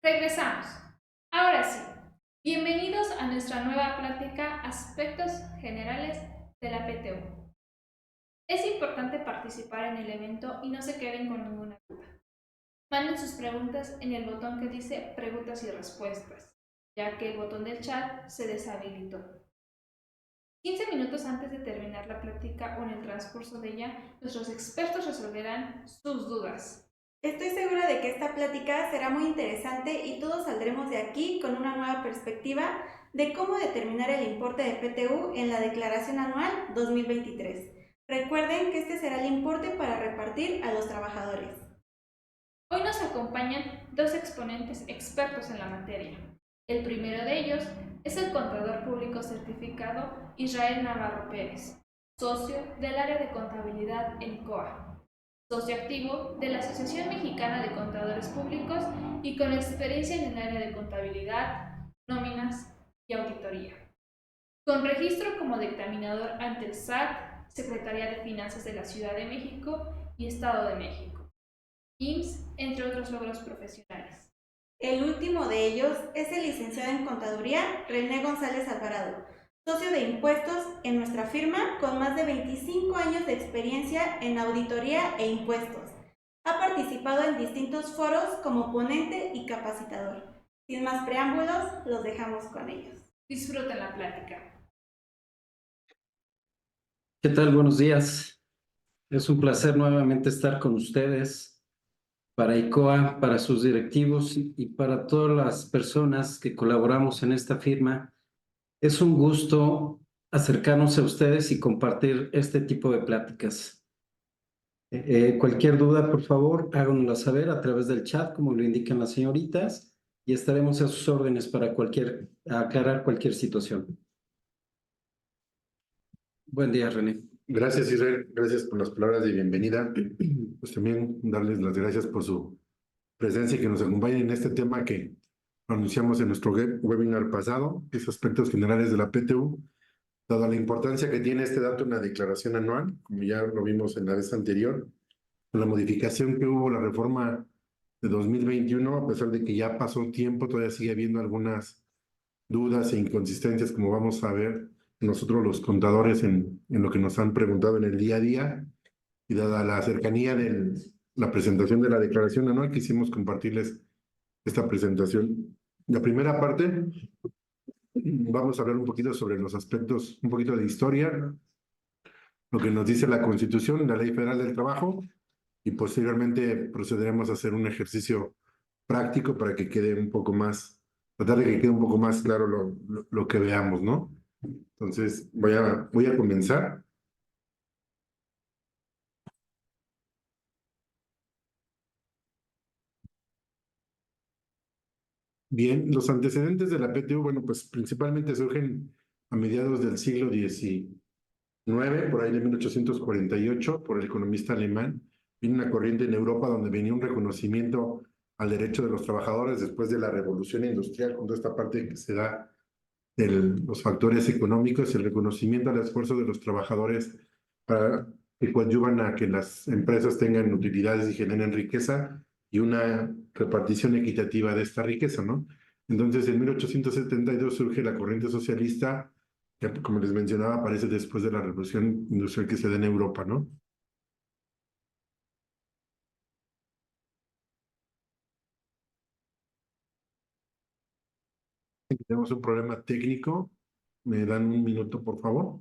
Regresamos. Ahora sí, bienvenidos a nuestra nueva plática Aspectos Generales de la PTU. Es importante participar en el evento y no se queden con ninguna duda. Manden sus preguntas en el botón que dice Preguntas y Respuestas, ya que el botón del chat se deshabilitó. 15 minutos antes de terminar la plática o en el transcurso de ella, nuestros expertos resolverán sus dudas. Estoy segura de que esta plática será muy interesante y todos saldremos de aquí con una nueva perspectiva de cómo determinar el importe de PTU en la Declaración Anual 2023. Recuerden que este será el importe para repartir a los trabajadores. Hoy nos acompañan dos exponentes expertos en la materia. El primero de ellos es el contador público certificado Israel Navarro Pérez, socio del área de contabilidad en COA, socio activo de la Asociación Mexicana de Contadores Públicos y con experiencia en el área de contabilidad, nóminas y auditoría. Con registro como dictaminador ante el SAT, Secretaría de Finanzas de la Ciudad de México y Estado de México, IMSS, entre otros logros profesionales. El último de ellos es el licenciado en Contaduría René González Alvarado, socio de impuestos en nuestra firma con más de 25 años de experiencia en auditoría e impuestos. Ha participado en distintos foros como ponente y capacitador. Sin más preámbulos, los dejamos con ellos. Disfruten la plática. ¿Qué tal? Buenos días. Es un placer nuevamente estar con ustedes para ICOA, para sus directivos y para todas las personas que colaboramos en esta firma. Es un gusto acercarnos a ustedes y compartir este tipo de pláticas. Cualquier duda, por favor, háganosla saber a través del chat, como lo indican las señoritas, y estaremos a sus órdenes para aclarar cualquier situación. Buen día, René. Gracias, Israel. Gracias por las palabras de bienvenida. Pues también darles las gracias por su presencia y que nos acompañen en este tema que anunciamos en nuestro webinar pasado, que es aspectos generales de la PTU, dado la importancia que tiene este dato en la declaración anual, como ya lo vimos en la vez anterior, con la modificación que hubo, la reforma de 2021, a pesar de que ya pasó tiempo, todavía sigue habiendo algunas dudas e inconsistencias, como vamos a ver nosotros los contadores en lo que nos han preguntado en el día a día, y dada la cercanía de la presentación de la declaración anual, quisimos compartirles esta presentación. La primera parte, vamos a hablar un poquito sobre los aspectos, un poquito de historia, lo que nos dice la Constitución, la Ley Federal del Trabajo, y posteriormente procederemos a hacer un ejercicio práctico para que quede un poco más, tratar de que quede un poco más claro lo que veamos, ¿no? Entonces, voy a comenzar. Bien, los antecedentes de la PTU, bueno, pues principalmente surgen a mediados del siglo XIX, por ahí de 1848, por el economista alemán. Vino una corriente en Europa donde venía un reconocimiento al derecho de los trabajadores después de la revolución industrial, con toda esta parte que se da de los factores económicos, el reconocimiento al esfuerzo de los trabajadores para que coadyuvan a que las empresas tengan utilidades y generen riqueza y una repartición equitativa de esta riqueza, ¿no? Entonces, en 1872 surge la corriente socialista, que, como les mencionaba, aparece después de la revolución industrial que se da en Europa, ¿no? Tenemos un problema técnico. ¿Me dan un minuto, por favor?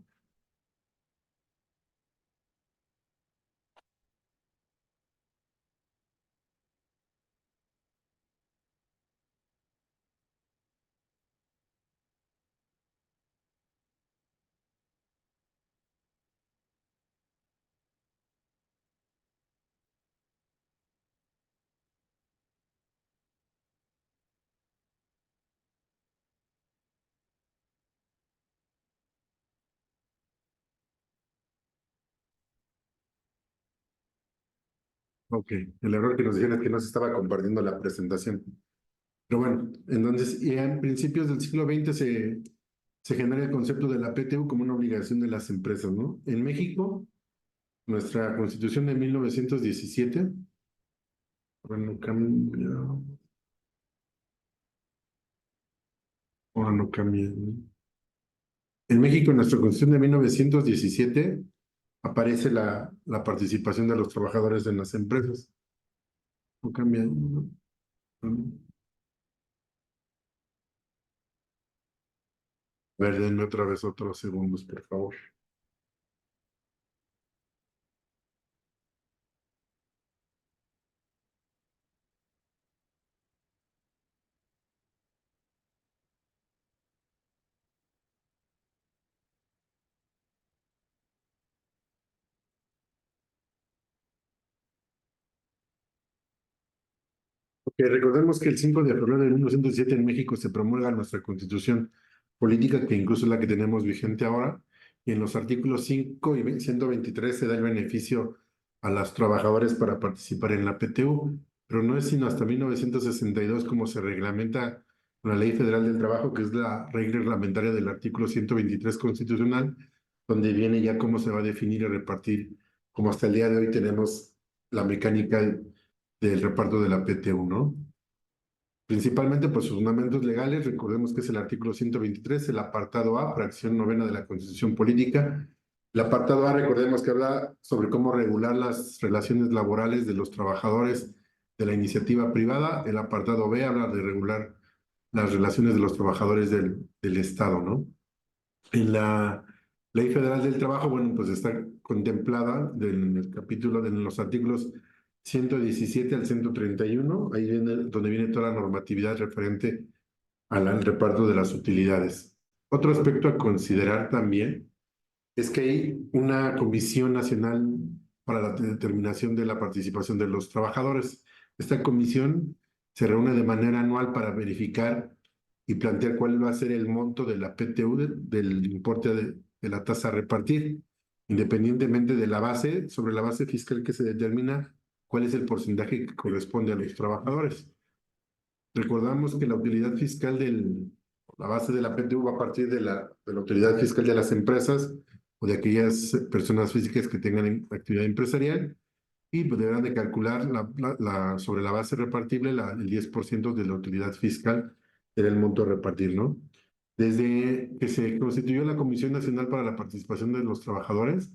Ok, el error que nos dijeron es que no se estaba compartiendo la presentación. Pero bueno, entonces, y en principios del siglo XX se genera el concepto de la PTU como una obligación de las empresas, ¿no? En México, nuestra Constitución de 1917, bueno, cambió. Ahora no cambia, ¿no? En México, en nuestra Constitución de 1917, aparece la participación de los trabajadores en las empresas. No cambia, ¿no? A ver, denme otra vez otros segundos, por favor. Ok, recordemos que el 5 de febrero de 1907 en México se promulga nuestra Constitución política, que incluso es la que tenemos vigente ahora, y en los artículos 5 y 123 se da el beneficio a los trabajadores para participar en la PTU, pero no es sino hasta 1962 como se reglamenta la Ley Federal del Trabajo, que es la regla reglamentaria del artículo 123 constitucional, donde viene ya cómo se va a definir y repartir, como hasta el día de hoy tenemos la mecánica del reparto de la PTU, ¿no? Principalmente por sus fundamentos legales, recordemos que es el artículo 123, el apartado A, fracción novena de la Constitución Política. El apartado A, recordemos que habla sobre cómo regular las relaciones laborales de los trabajadores de la iniciativa privada. El apartado B habla de regular las relaciones de los trabajadores del Estado, ¿no? En la Ley Federal del Trabajo, bueno, pues está contemplada en el capítulo, en los artículos 117 al 131, ahí viene donde viene toda la normatividad referente al reparto de las utilidades. Otro aspecto a considerar también es que hay una Comisión Nacional para la Determinación de la Participación de los Trabajadores. Esta comisión se reúne de manera anual para verificar y plantear cuál va a ser el monto de la PTU, del importe de la tasa a repartir, independientemente de la base, sobre la base fiscal que se determina cuál es el porcentaje que corresponde a los trabajadores. Recordamos que la utilidad fiscal la base de la PTU va a partir de la utilidad fiscal de las empresas o de aquellas personas físicas que tengan actividad empresarial, y pues deberán de calcular sobre la base repartible el 10% de la utilidad fiscal era el monto a repartir, ¿no? Desde que se constituyó la Comisión Nacional para la Participación de los Trabajadores,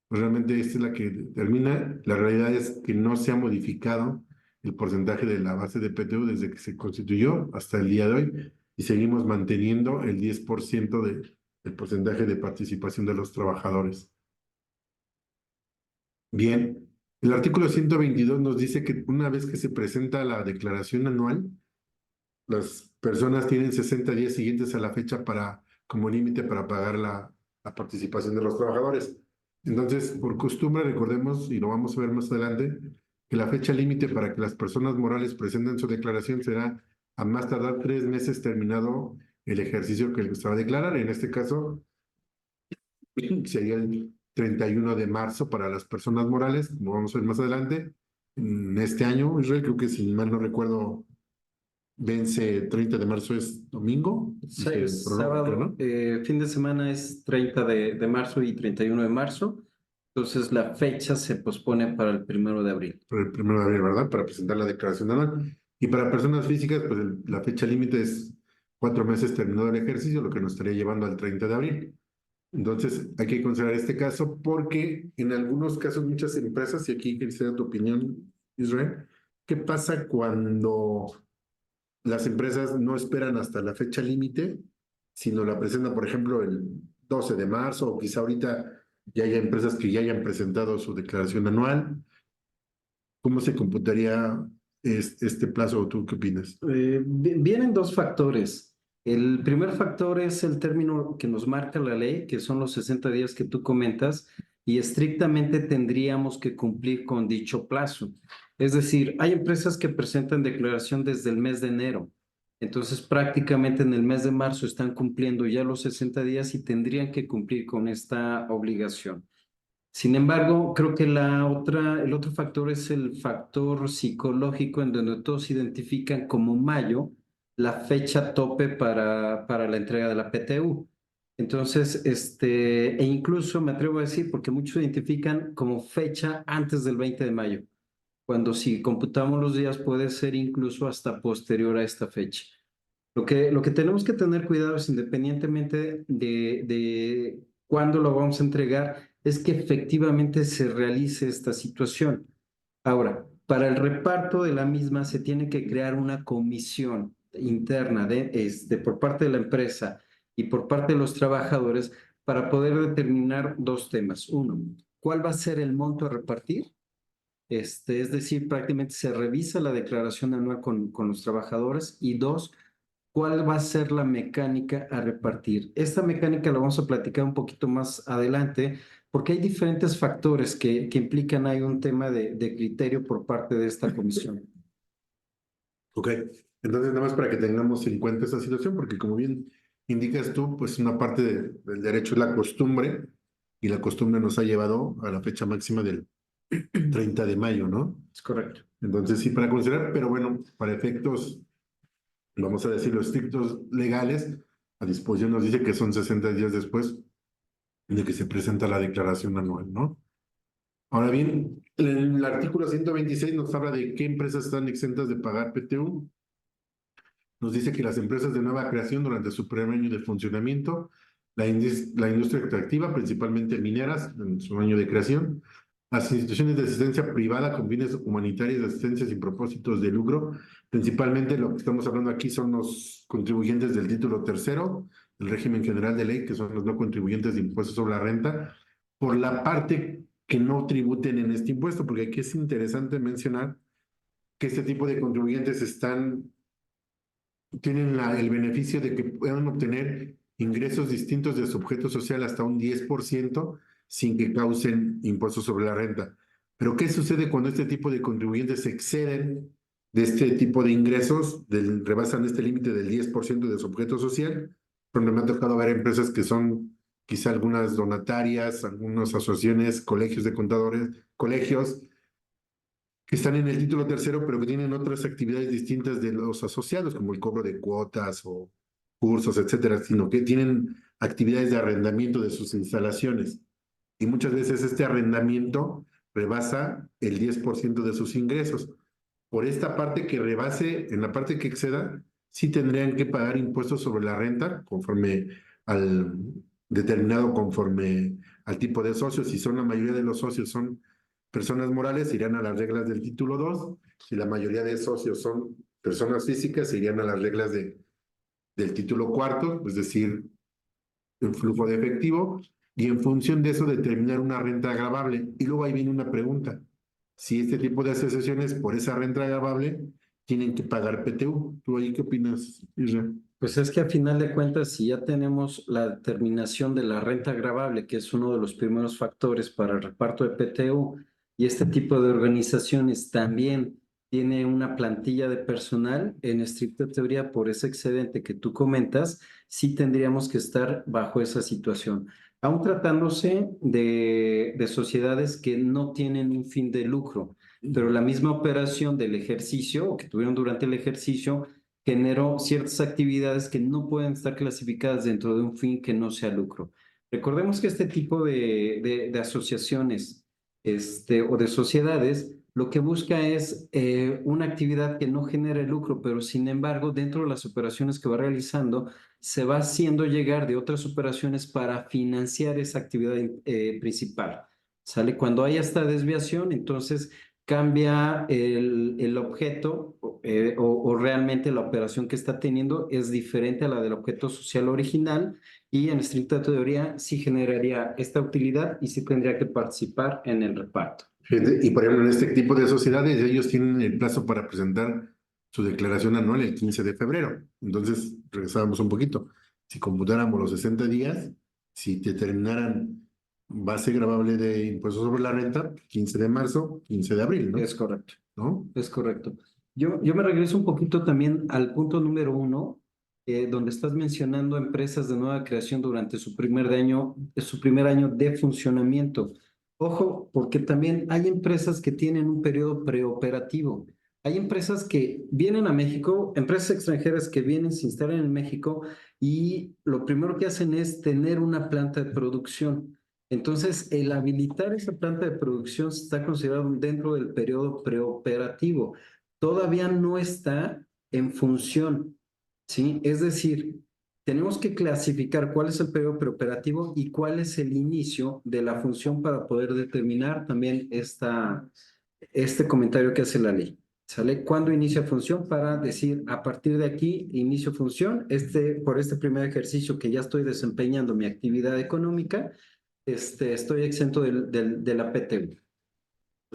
pues realmente esta es la que determina. La realidad es que no se ha modificado el porcentaje de la base de PTU desde que se constituyó hasta el día de hoy, y seguimos manteniendo el 10% del porcentaje de participación de los trabajadores. Bien, el artículo 122 nos dice que una vez que se presenta la declaración anual, las personas tienen 60 días siguientes a la fecha como límite para pagar la participación de los trabajadores. Entonces, por costumbre, recordemos, y lo vamos a ver más adelante, que la fecha límite para que las personas morales presenten su declaración será a más tardar 3 meses terminado el ejercicio que se va a declarar. En este caso, sería el 31 de marzo para las personas morales, como vamos a ver más adelante. En este año, Israel, creo que si mal no recuerdo, vence 30 de marzo, es domingo. Sí, sábado, ¿no? fin de semana es 30 de marzo y 31 de marzo. Entonces la fecha se pospone para el 1 de abril. Por el 1 de abril, ¿verdad? Para presentar la declaración anual. Y para personas físicas, pues la fecha límite es 4 meses terminado el ejercicio, lo que nos estaría llevando al 30 de abril. Entonces, hay que considerar este caso porque en algunos casos, muchas empresas, y aquí quisiera tu opinión, Israel, ¿qué pasa cuando las empresas no esperan hasta la fecha límite, sino la presentan, por ejemplo, el 12 de marzo, o quizá ahorita ya haya empresas que ya hayan presentado su declaración anual? ¿Cómo se computaría este plazo? ¿Tú qué opinas? Vienen dos factores. El primer factor es el término que nos marca la ley, que son los 60 días que tú comentas, y estrictamente tendríamos que cumplir con dicho plazo. Es decir, hay empresas que presentan declaración desde el mes de enero. Entonces, prácticamente en el mes de marzo están cumpliendo ya los 60 días y tendrían que cumplir con esta obligación. Sin embargo, creo que el otro factor es el factor psicológico, en donde todos identifican como mayo la fecha tope para la entrega de la PTU. Entonces, e incluso me atrevo a decir, porque muchos identifican como fecha antes del 20 de mayo, cuando si computamos los días puede ser incluso hasta posterior a esta fecha. Lo que tenemos que tener cuidado es, independientemente de cuándo lo vamos a entregar, es que efectivamente se realice esta situación. Ahora, para el reparto de la misma se tiene que crear una comisión interna por parte de la empresa y por parte de los trabajadores para poder determinar dos temas. Uno, ¿cuál va a ser el monto a repartir? Es decir, prácticamente se revisa la declaración anual con los trabajadores. Y dos, ¿cuál va a ser la mecánica a repartir? Esta mecánica la vamos a platicar un poquito más adelante, porque hay diferentes factores que implican ahí un tema de criterio por parte de esta comisión. Ok, entonces nada más para que tengamos en cuenta esta situación, porque como bien indicas tú, pues una parte del derecho es la costumbre, y la costumbre nos ha llevado a la fecha máxima del 30 de mayo, ¿no? Es correcto. Entonces sí, para considerar, pero bueno, para efectos, vamos a decirlo, estrictos legales, a disposición nos dice que son 60 días después de que se presenta la declaración anual, ¿no? Ahora bien, el artículo 126 nos habla de qué empresas están exentas de pagar PTU. Nos dice que las empresas de nueva creación durante su primer año de funcionamiento, la industria extractiva, principalmente mineras, en su año de creación, las instituciones de asistencia privada con fines humanitarios de asistencia sin propósitos de lucro, principalmente lo que estamos hablando aquí son los contribuyentes del título tercero, del régimen general de ley, que son los no contribuyentes de impuestos sobre la renta, por la parte que no tributen en este impuesto, porque aquí es interesante mencionar que este tipo de contribuyentes tienen el beneficio de que puedan obtener ingresos distintos de su objeto social hasta un 10% sin que causen impuestos sobre la renta. Pero ¿qué sucede cuando este tipo de contribuyentes exceden de este tipo de ingresos, rebasan este límite del 10% de su objeto social? Donde me ha tocado ver empresas que son quizá algunas donatarias, algunas asociaciones, colegios de contadores, colegios, que están en el título tercero, pero que tienen otras actividades distintas de los asociados, como el cobro de cuotas o cursos, etcétera, sino que tienen actividades de arrendamiento de sus instalaciones. Y muchas veces este arrendamiento rebasa el 10% de sus ingresos. Por esta parte que rebase, en la parte que exceda, sí tendrían que pagar impuestos sobre la renta, conforme al determinado, conforme al tipo de socios. Si son la mayoría de los socios son personas morales, irían a las reglas del título 2. Si la mayoría de socios son personas físicas, irían a las reglas del título cuarto, es decir, el flujo de efectivo, y en función de eso determinar una renta agravable. Y luego ahí viene una pregunta. Si este tipo de asociaciones por esa renta agravable tienen que pagar PTU. ¿Tú ahí qué opinas, Isra? Pues es que a final de cuentas, si ya tenemos la determinación de la renta agravable, que es uno de los primeros factores para el reparto de PTU, y este tipo de organizaciones también tiene una plantilla de personal, en estricta teoría, por ese excedente que tú comentas, sí tendríamos que estar bajo esa situación. Aún tratándose de sociedades que no tienen un fin de lucro, pero la misma operación del ejercicio o que tuvieron durante el ejercicio generó ciertas actividades que no pueden estar clasificadas dentro de un fin que no sea lucro. Recordemos que este tipo de asociaciones o de sociedades lo que busca es una actividad que no genere lucro, pero sin embargo, dentro de las operaciones que va realizando, se va haciendo llegar de otras operaciones para financiar esa actividad principal. ¿Sale? Cuando hay esta desviación, entonces cambia el objeto o realmente la operación que está teniendo es diferente a la del objeto social original y en estricta teoría sí generaría esta utilidad y sí tendría que participar en el reparto. Fíjate, y por ejemplo, en este tipo de sociedades, ellos tienen el plazo para presentar su declaración anual el 15 de febrero. Entonces, regresábamos un poquito. Si computáramos los 60 días, si determinaran base gravable de impuestos sobre la renta, 15 de marzo, 15 de abril, ¿no? Es correcto. ¿No? Es correcto. Yo me regreso un poquito también al punto número 1, donde estás mencionando empresas de nueva creación durante su primer año de funcionamiento. Ojo, porque también hay empresas que tienen un periodo preoperativo. Hay empresas que vienen a México, empresas extranjeras que vienen, se instalan en México y lo primero que hacen es tener una planta de producción. Entonces, el habilitar esa planta de producción está considerado dentro del periodo preoperativo. Todavía no está en función. ¿sí? Es decir, tenemos que clasificar cuál es el periodo preoperativo y cuál es el inicio de la función para poder determinar también este comentario que hace la ley. ¿Sale? ¿Cuándo inicia función? Para decir, a partir de aquí, inicio función, por este primer ejercicio que ya estoy desempeñando mi actividad económica, estoy exento de la PTU.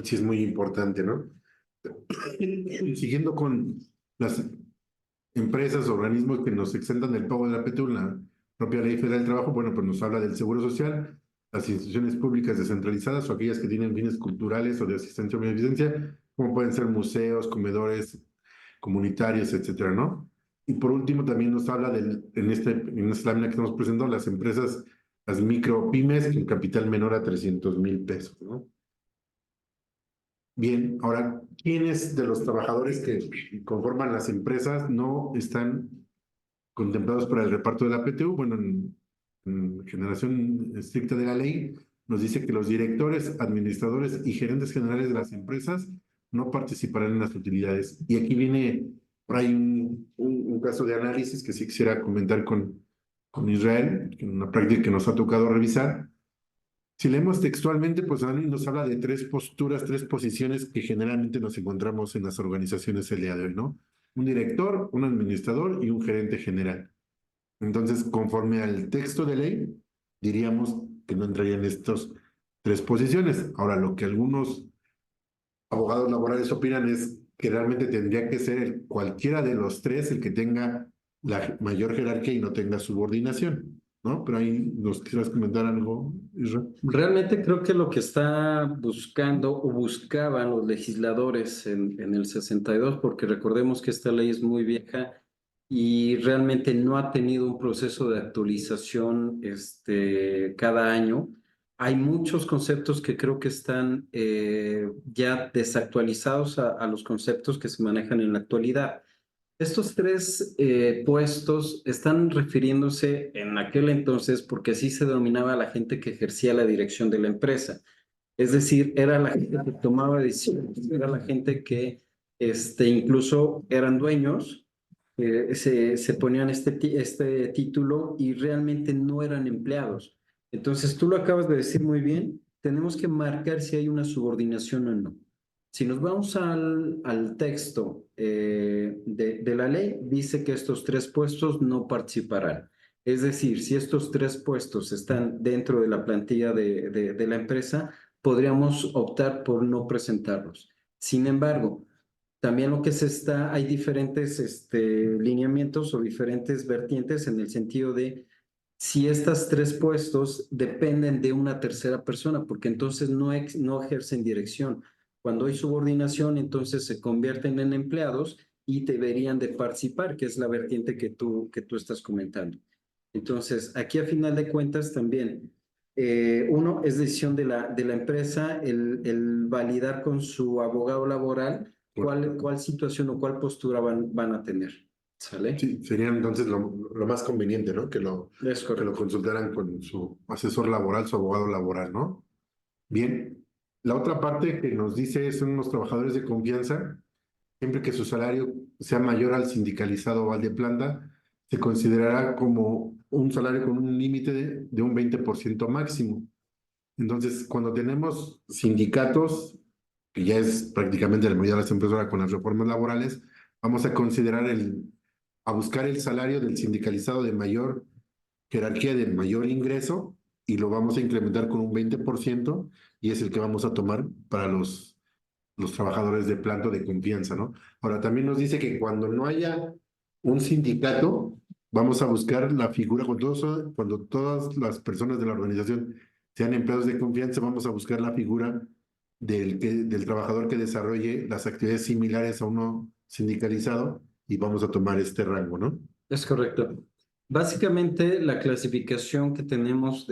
Sí, es muy importante, ¿no? Siguiendo con las empresas, organismos que nos exentan del pago de la PTU, la propia Ley Federal del Trabajo, bueno, pues nos habla del Seguro Social, las instituciones públicas descentralizadas o aquellas que tienen fines culturales o de asistencia o beneficencia, como pueden ser museos, comedores comunitarios, etcétera, ¿no? Y por último, también nos habla en esta lámina que estamos presentando, las empresas, las micropymes, con capital menor a 300,000 pesos, ¿no? Bien, ahora, ¿quiénes de los trabajadores que conforman las empresas no están contemplados para el reparto de la PTU? Bueno, en generación estricta de la ley, nos dice que los directores, administradores y gerentes generales de las empresas no participarán en las utilidades. Y aquí viene por ahí un caso de análisis que sí quisiera comentar con Israel, en una práctica que nos ha tocado revisar. Si leemos textualmente, pues Dani nos habla de tres posturas, tres posiciones que generalmente nos encontramos en las organizaciones el día de hoy, ¿no? Un director, un administrador y un gerente general. Entonces, conforme al texto de ley, diríamos que no entrarían estas tres posiciones. Ahora, lo que algunos abogados laborales opinan es que realmente tendría que ser cualquiera de los tres el que tenga la mayor jerarquía y no tenga subordinación, ¿no? Pero ahí nos quisieras comentar algo, Israel. Realmente creo que lo que está buscando o buscaban los legisladores en el 62, porque recordemos que esta ley es muy vieja y realmente no ha tenido un proceso de actualización cada año. Hay muchos conceptos que creo que están ya desactualizados a los conceptos que se manejan en la actualidad. Estos tres puestos están refiriéndose en aquel entonces porque así se denominaba a la gente que ejercía la dirección de la empresa. Es decir, era la gente que tomaba decisiones, era la gente que incluso eran dueños, se ponían este título y realmente no eran empleados. Entonces, tú lo acabas de decir muy bien, tenemos que marcar si hay una subordinación o no. Si nos vamos al texto de la ley, dice que estos tres puestos no participarán. Es decir, si estos tres puestos están dentro de la plantilla de la empresa, podríamos optar por no presentarlos. Sin embargo, también hay diferentes lineamientos o diferentes vertientes en el sentido de si estos tres puestos dependen de una tercera persona, porque entonces no ejercen dirección. Cuando hay subordinación, entonces se convierten en empleados y deberían de participar, que es la vertiente que tú estás comentando. Entonces, aquí a final de cuentas también, uno, es decisión de la empresa el validar con su abogado laboral cuál situación o cuál postura van a tener. ¿Sale? Sí, sería entonces lo más conveniente, ¿no? Es Que lo correcto. consultaran con su asesor laboral, su abogado laboral, ¿no? Bien, la otra parte que nos dice son los trabajadores de confianza, siempre que su salario sea mayor al sindicalizado o al de planta, se considerará como un salario con un límite de un 20% máximo. Entonces, cuando tenemos sindicatos, que ya es prácticamente la mayoría de las empresas ahora con las reformas laborales, vamos a considerar a buscar el salario del sindicalizado de mayor jerarquía, de mayor ingreso, y lo vamos a incrementar con un 20%, y es el que vamos a tomar para los trabajadores de planta de confianza, ¿no? Ahora, también nos dice que cuando no haya un sindicato, vamos a buscar la figura, cuando todas las personas de la organización sean empleados de confianza, vamos a buscar la figura del trabajador que desarrolle las actividades similares a uno sindicalizado y vamos a tomar este rango, ¿no? Es correcto. Básicamente, la clasificación que tenemos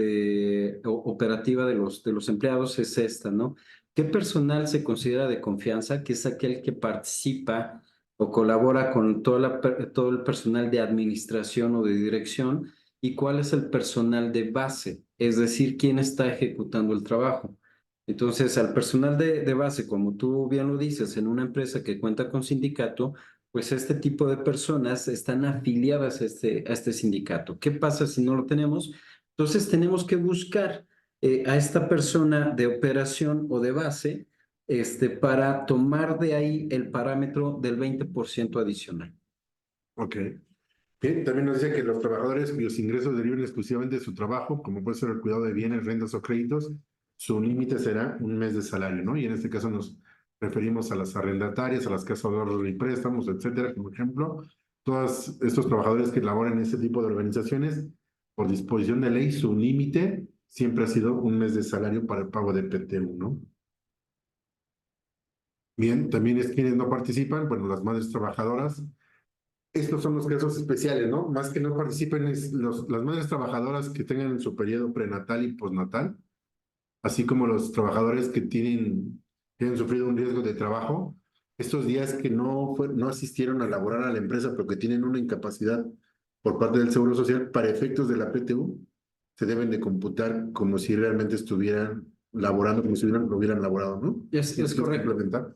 operativa de los empleados es esta, ¿no? ¿Qué personal se considera de confianza? Que es aquel que participa o colabora con todo el personal de administración o de dirección. ¿Y cuál es el personal de base? Es decir, quién está ejecutando el trabajo. Entonces, al personal de base, como tú bien lo dices, en una empresa que cuenta con sindicato, pues este tipo de personas están afiliadas a este sindicato. ¿Qué pasa si no lo tenemos? Entonces tenemos que buscar a esta persona de operación o de base para tomar de ahí el parámetro del 20% adicional. Ok. Bien, también nos dice que los trabajadores cuyos ingresos deriven exclusivamente de su trabajo, como puede ser el cuidado de bienes, rentas o créditos, su límite será un mes de salario, ¿no? Y en este caso nos referimos a las arrendatarias, a las casas de ahorros y préstamos, etcétera, como ejemplo. Todos estos trabajadores que laboran en este tipo de organizaciones, por disposición de ley, su límite siempre ha sido un mes de salario para el pago de PTU, ¿no? Bien, también es quienes no participan, bueno, las madres trabajadoras. Estos son los casos especiales, ¿no? Más que no participen las madres trabajadoras que tengan su periodo prenatal y postnatal, así como los trabajadores que tienen sufrido un riesgo de trabajo, estos días que no asistieron a laborar a la empresa pero que tienen una incapacidad por parte del Seguro Social para efectos de la PTU, se deben de computar como si realmente estuvieran laborando, como si hubieran laborado, ¿no? Es correcto. Implementar.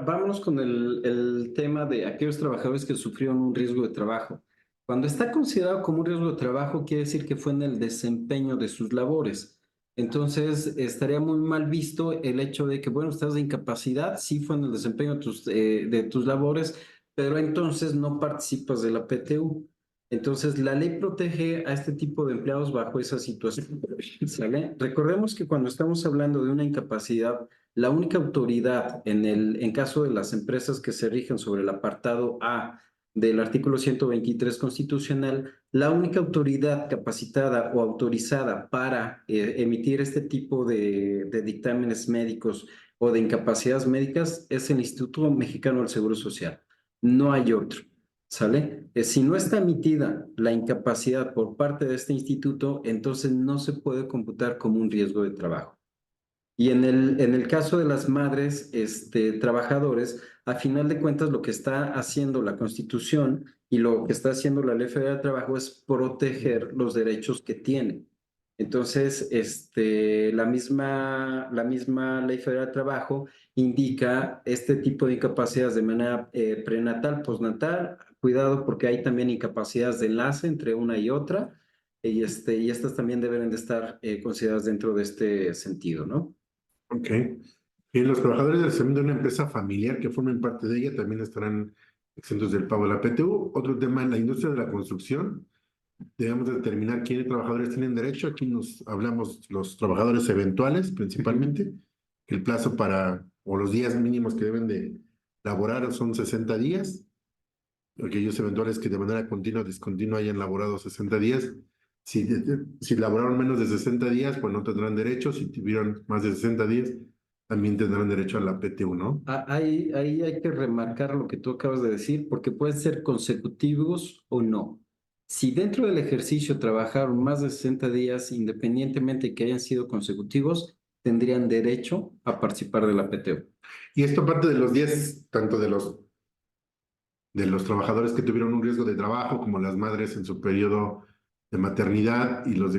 Vámonos con el tema de aquellos trabajadores que sufrieron un riesgo de trabajo. Cuando está considerado como un riesgo de trabajo, quiere decir que fue en el desempeño de sus labores. Entonces, estaría muy mal visto el hecho de que, bueno, estás de incapacidad, sí fue en el desempeño de tus labores, pero entonces no participas de la PTU. Entonces, la ley protege a este tipo de empleados bajo esa situación. ¿Sale? Recordemos que cuando estamos hablando de una incapacidad, la única autoridad en caso de las empresas que se rigen sobre el apartado A del artículo 123 constitucional, la única autoridad capacitada o autorizada para emitir este tipo de dictámenes médicos o de incapacidades médicas es el Instituto Mexicano del Seguro Social. No hay otro. ¿Sale? Si no está emitida la incapacidad por parte de este instituto, entonces no se puede computar como un riesgo de trabajo. Y en el caso de las madres trabajadores, a final de cuentas lo que está haciendo la Constitución y lo que está haciendo la Ley Federal de Trabajo es proteger los derechos que tienen. Entonces, la misma Ley Federal de Trabajo indica este tipo de incapacidades de manera prenatal, postnatal. Cuidado porque hay también incapacidades de enlace entre una y otra. Y estas también deben de estar consideradas dentro de este sentido, ¿no? Ok. Bien, los trabajadores del servicio de una empresa familiar que formen parte de ella también estarán exentos del pago de la PTU. Otro tema en la industria de la construcción. Debemos determinar quiénes trabajadores tienen derecho. Aquí nos hablamos los trabajadores eventuales principalmente. El plazo o los días mínimos que deben de laborar son 60 días. Aquellos eventuales que de manera continua o discontinua hayan laborado 60 días. Si laboraron menos de 60 días, pues no tendrán derecho. Si tuvieron más de 60 días, también tendrán derecho a la PTU, ¿no? Ahí hay que remarcar lo que tú acabas de decir, porque pueden ser consecutivos o no. Si dentro del ejercicio trabajaron más de 60 días, independientemente de que hayan sido consecutivos, tendrían derecho a participar de la PTU. Y esto parte de los días, tanto de los trabajadores que tuvieron un riesgo de trabajo, como las madres en su periodo de maternidad y los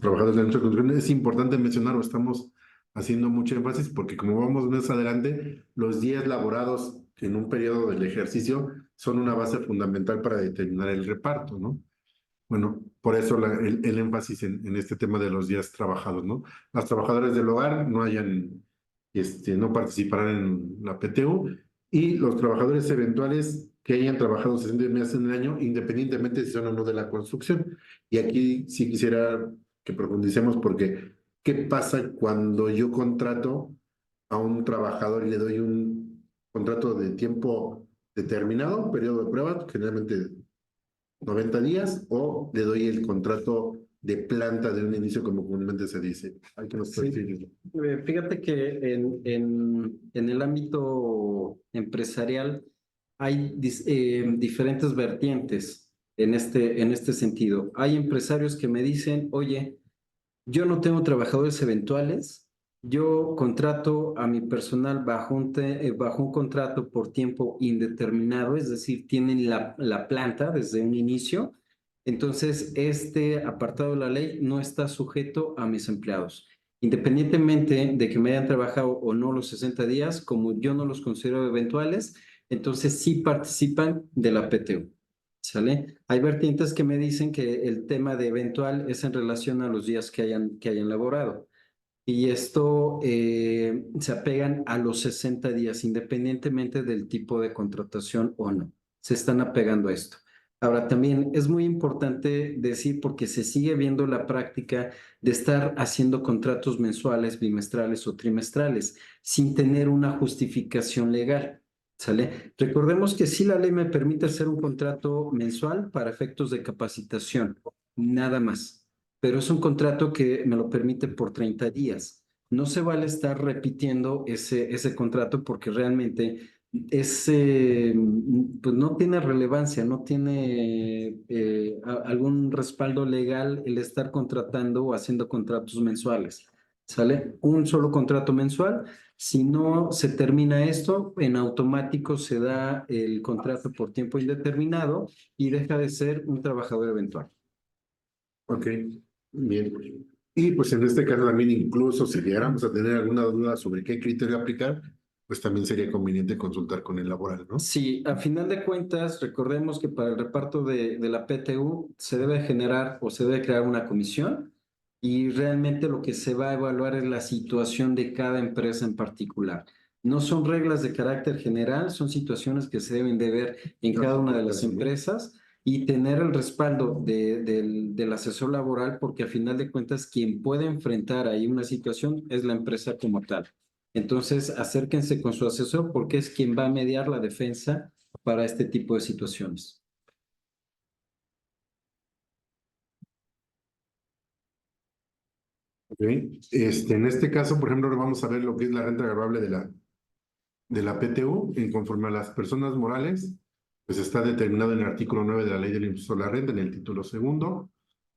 trabajadores de la construcción. Es importante mencionar, o estamos haciendo mucho énfasis, porque como vamos más adelante, los días laborados en un periodo del ejercicio son una base fundamental para determinar el reparto, ¿no? Bueno, por eso el énfasis en este tema de los días trabajados, ¿no? Las trabajadoras del hogar no participarán en la PTU, y los trabajadores eventuales que hayan trabajado 60 meses en el año, independientemente si son o no de la construcción. Y aquí sí quisiera que profundicemos, porque ¿qué pasa cuando yo contrato a un trabajador y le doy un contrato de tiempo determinado, periodo de prueba, generalmente 90 días, o le doy el contrato de planta de un inicio, como comúnmente se dice? Hay que nos Sí. Fíjate que en el ámbito empresarial hay diferentes vertientes en este sentido. Hay empresarios que me dicen, oye, yo no tengo trabajadores eventuales, yo contrato a mi personal bajo un contrato por tiempo indeterminado, es decir, tienen la planta desde un inicio. Entonces, este apartado de la ley no está sujeto a mis empleados. Independientemente de que me hayan trabajado o no los 60 días, como yo no los considero eventuales, entonces sí participan de la PTU. ¿Sale? Hay vertientes que me dicen que el tema de eventual es en relación a los días que hayan laborado. Y esto se apegan a los 60 días, independientemente del tipo de contratación o no. Se están apegando a esto. Ahora, también es muy importante decir, porque se sigue viendo la práctica de estar haciendo contratos mensuales, bimestrales o trimestrales, sin tener una justificación legal. ¿Sale? Recordemos que sí la ley me permite hacer un contrato mensual para efectos de capacitación, nada más, pero es un contrato que me lo permite por 30 días. No se vale estar repitiendo ese contrato porque realmente pues no tiene relevancia, no tiene algún respaldo legal el estar contratando o haciendo contratos mensuales. ¿Sale? Un solo contrato mensual. Si no se termina esto, en automático se da el contrato por tiempo indeterminado y deja de ser un trabajador eventual. Ok, bien. Y pues en este caso también incluso si llegáramos a tener alguna duda sobre qué criterio aplicar, pues también sería conveniente consultar con el laboral, ¿no? Sí, a final de cuentas, recordemos que para el reparto de la PTU se debe generar o se debe crear una comisión y realmente lo que se va a evaluar es la situación de cada empresa en particular. No son reglas de carácter general, son situaciones que se deben de ver en cada una de las empresas y tener el respaldo del asesor laboral porque a final de cuentas quien puede enfrentar ahí una situación es la empresa como tal. Entonces, acérquense con su asesor porque es quien va a mediar la defensa para este tipo de situaciones. Ok. En este caso, por ejemplo, ahora vamos a ver lo que es la renta agravable de la PTU, en conforme a las personas morales, pues está determinado en el artículo 9 de la Ley del Impuesto a la Renta, en el título segundo,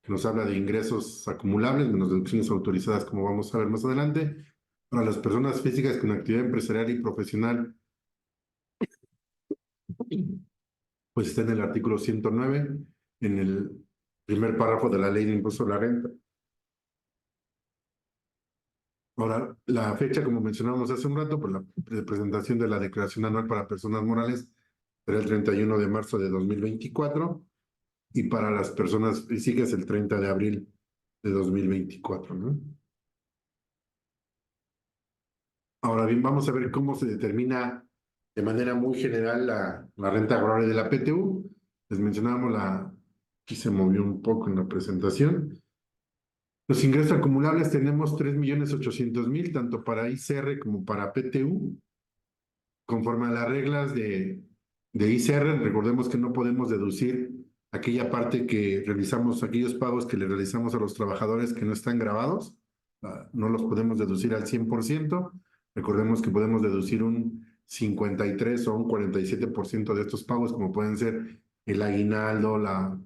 que nos habla de ingresos acumulables, menos deducciones autorizadas, como vamos a ver más adelante. Para las personas físicas con actividad empresarial y profesional, pues está en el artículo 109, en el primer párrafo de la Ley del Impuesto a la Renta. Ahora, la fecha, como mencionábamos hace un rato, por la presentación de la declaración anual para personas morales, será el 31 de marzo de 2024 y para las personas físicas el 30 de abril de 2024, ¿no? Ahora bien, vamos a ver cómo se determina de manera muy general la renta agravable de la PTU. Les mencionábamos aquí se movió un poco en la presentación. Los ingresos acumulables tenemos 3.800.000, tanto para ICR como para PTU. Conforme a las reglas de ICR, recordemos que no podemos deducir aquella parte que realizamos, aquellos pagos que le realizamos a los trabajadores que no están grabados, no los podemos deducir al 100%. Recordemos que podemos deducir un 53 o un 47% de estos pagos, como pueden ser el aguinaldo, la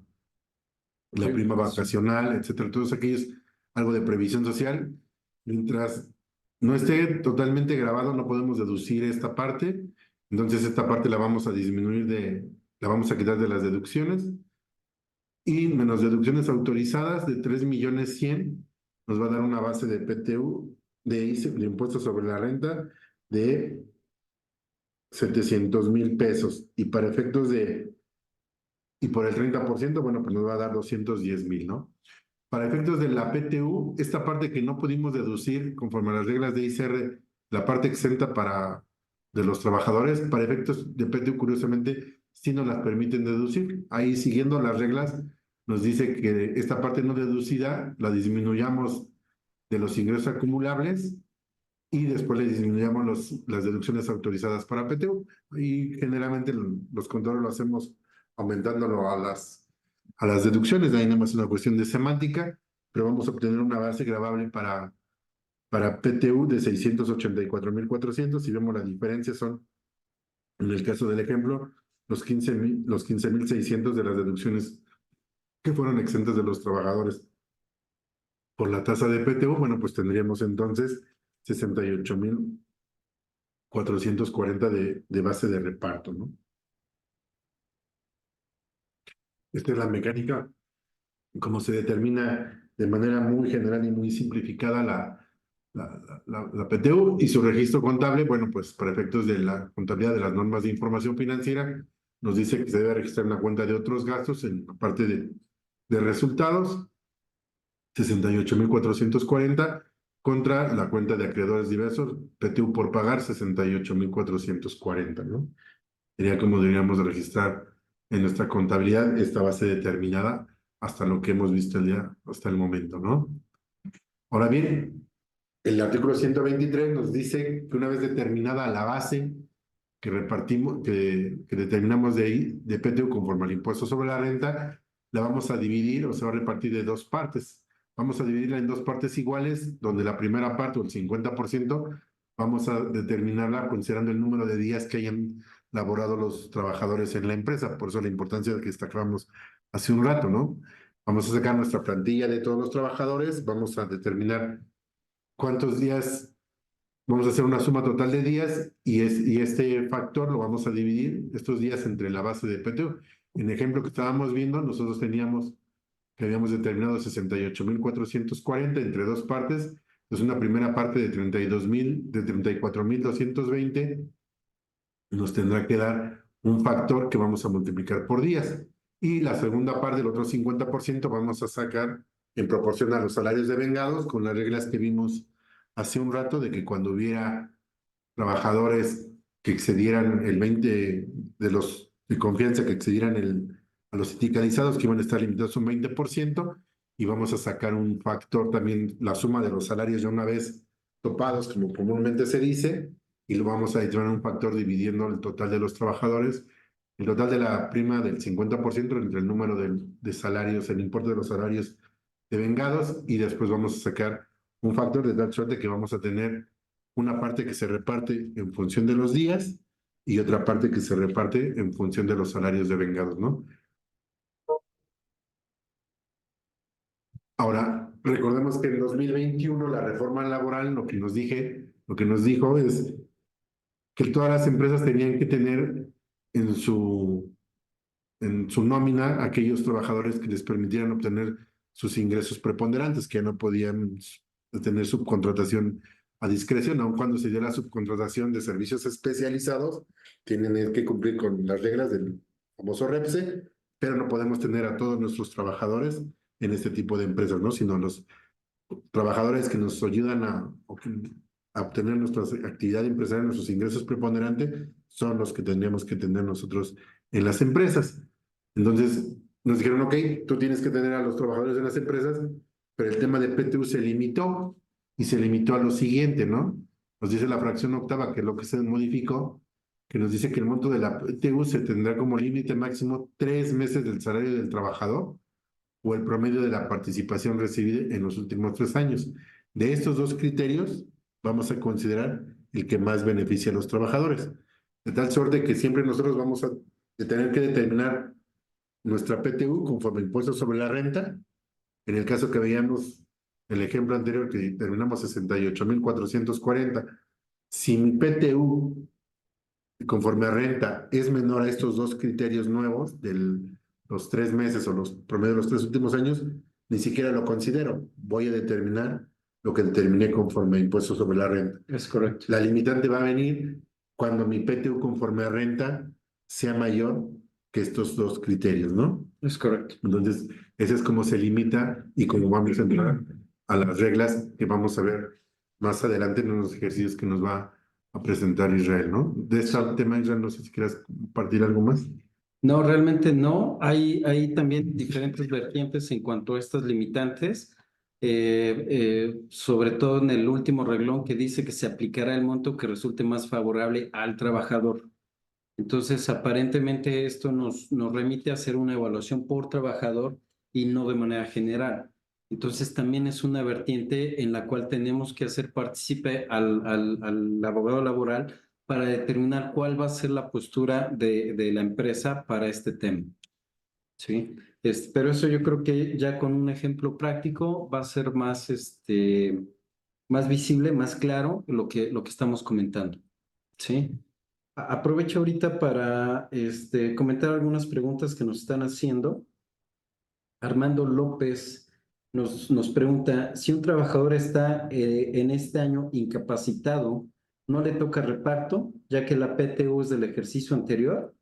prima vacacional, etcétera. Todos aquellos, algo de previsión social. Mientras no esté totalmente grabado, no podemos deducir esta parte. Entonces, esta parte la vamos a disminuir la vamos a quitar de las deducciones. Y menos deducciones autorizadas de 3.100.000 nos va a dar una base de PTU, de impuestos sobre la renta, de 700.000 pesos. Y para efectos y por el 30%, bueno, pues nos va a dar 210.000, ¿no? Para efectos de la PTU, esta parte que no pudimos deducir conforme a las reglas de ICR, la parte exenta de los trabajadores, para efectos de PTU, curiosamente, sí nos las permiten deducir. Ahí, siguiendo las reglas, nos dice que esta parte no deducida la disminuyamos de los ingresos acumulables y después le disminuyamos las deducciones autorizadas para PTU. Y generalmente los contadores lo hacemos aumentándolo a las deducciones, de ahí nada más es una cuestión de semántica, pero vamos a obtener una base gravable para PTU de 684.400. Si vemos la diferencia son, en el caso del ejemplo, los 15.600 de las deducciones que fueron exentas de los trabajadores por la tasa de PTU. Bueno, pues tendríamos entonces 68.440 de base de reparto, ¿no? Esta es la mecánica, como se determina de manera muy general y muy simplificada la PTU y su registro contable, bueno, pues para efectos de la contabilidad de las normas de información financiera, nos dice que se debe registrar una cuenta de otros gastos en la parte de resultados, 68,440 contra la cuenta de acreedores diversos, PTU por pagar, 68,440, ¿no? Sería como deberíamos de registrar en nuestra contabilidad esta base determinada hasta lo que hemos visto hasta el momento, ¿no? Ahora bien, el artículo 123 nos dice que una vez determinada la base que repartimos, que determinamos de PTU conforme al impuesto sobre la renta, la vamos a dividir o se va a repartir de dos partes. Vamos a dividirla en dos partes iguales, donde la primera parte, o el 50%, vamos a determinarla considerando el número de días que hayan laborado los trabajadores en la empresa. Por eso la importancia de que destacábamos hace un rato, ¿no? Vamos a sacar nuestra plantilla de todos los trabajadores, vamos a determinar cuántos días. Vamos a hacer una suma total de días y este factor lo vamos a dividir estos días entre la base de PTU. En el ejemplo que estábamos viendo, nosotros teníamos que habíamos determinado 68,440 entre dos partes. Entonces, una primera parte de 34,220 nos tendrá que dar un factor que vamos a multiplicar por días. Y la segunda parte, el otro 50%, vamos a sacar en proporción a los salarios devengados con las reglas que vimos hace un rato de que cuando hubiera trabajadores que excedieran el 20 de los de confianza, que excedieran a los sindicalizados, que iban a estar limitados un 20%, y vamos a sacar un factor también, la suma de los salarios ya una vez topados, como comúnmente se dice, y lo vamos a determinar un factor dividiendo el total de los trabajadores, el total de la prima del 50% entre el número de salarios, el importe de los salarios devengados, y después vamos a sacar un factor de tal suerte que vamos a tener una parte que se reparte en función de los días y otra parte que se reparte en función de los salarios devengados, ¿no? Ahora, recordemos que en 2021 la reforma laboral lo que nos dijo es que todas las empresas tenían que tener en su nómina aquellos trabajadores que les permitieran obtener sus ingresos preponderantes, que no podían tener subcontratación a discreción, aun cuando se dio la subcontratación de servicios especializados, tienen que cumplir con las reglas del famoso REPSE, pero no podemos tener a todos nuestros trabajadores en este tipo de empresas, ¿no? Sino los trabajadores que nos ayudan a obtener nuestra actividad empresarial, nuestros ingresos preponderantes, son los que tendríamos que tener nosotros en las empresas. Entonces, nos dijeron, ok, tú tienes que tener a los trabajadores en las empresas, pero el tema de PTU se limitó y se limitó a lo siguiente, ¿no? Nos dice la fracción octava, que es lo que se modificó, que nos dice que el monto de la PTU se tendrá como límite máximo 3 meses del salario del trabajador o el promedio de la participación recibida en los últimos 3 años. De estos dos criterios, vamos a considerar el que más beneficia a los trabajadores. De tal suerte que siempre nosotros vamos a tener que determinar nuestra PTU conforme al impuesto sobre la renta. En el caso que veíamos el ejemplo anterior, que determinamos 68,440, si mi PTU conforme a renta es menor a estos dos criterios nuevos los 3 meses o los promedios de los 3 últimos años, ni siquiera lo considero. Voy a determinar lo que determiné conforme a impuesto sobre la renta. Es correcto. La limitante va a venir cuando mi PTU conforme a renta sea mayor que estos dos criterios, ¿no? Es correcto. Entonces, ese es como se limita y cómo vamos a entrar a las reglas que vamos a ver más adelante en los ejercicios que nos va a presentar Israel, ¿no? De este tema, Israel, no sé si quieras compartir algo más. No, realmente no. Hay también diferentes vertientes en cuanto a estas limitantes, sobre todo en el último reglón que dice que se aplicará el monto que resulte más favorable al trabajador. Entonces, aparentemente esto nos remite a hacer una evaluación por trabajador y no de manera general. Entonces, también es una vertiente en la cual tenemos que hacer partícipe al abogado laboral para determinar cuál va a ser la postura de la empresa para este tema. ¿Sí? Pero eso yo creo que ya con un ejemplo práctico va a ser más, más visible, más claro lo que estamos comentando. ¿Sí? Aprovecho ahorita para comentar algunas preguntas que nos están haciendo. Armando López nos pregunta, si un trabajador está en este año incapacitado, ¿no le toca reparto, ya que la PTU es del ejercicio anterior?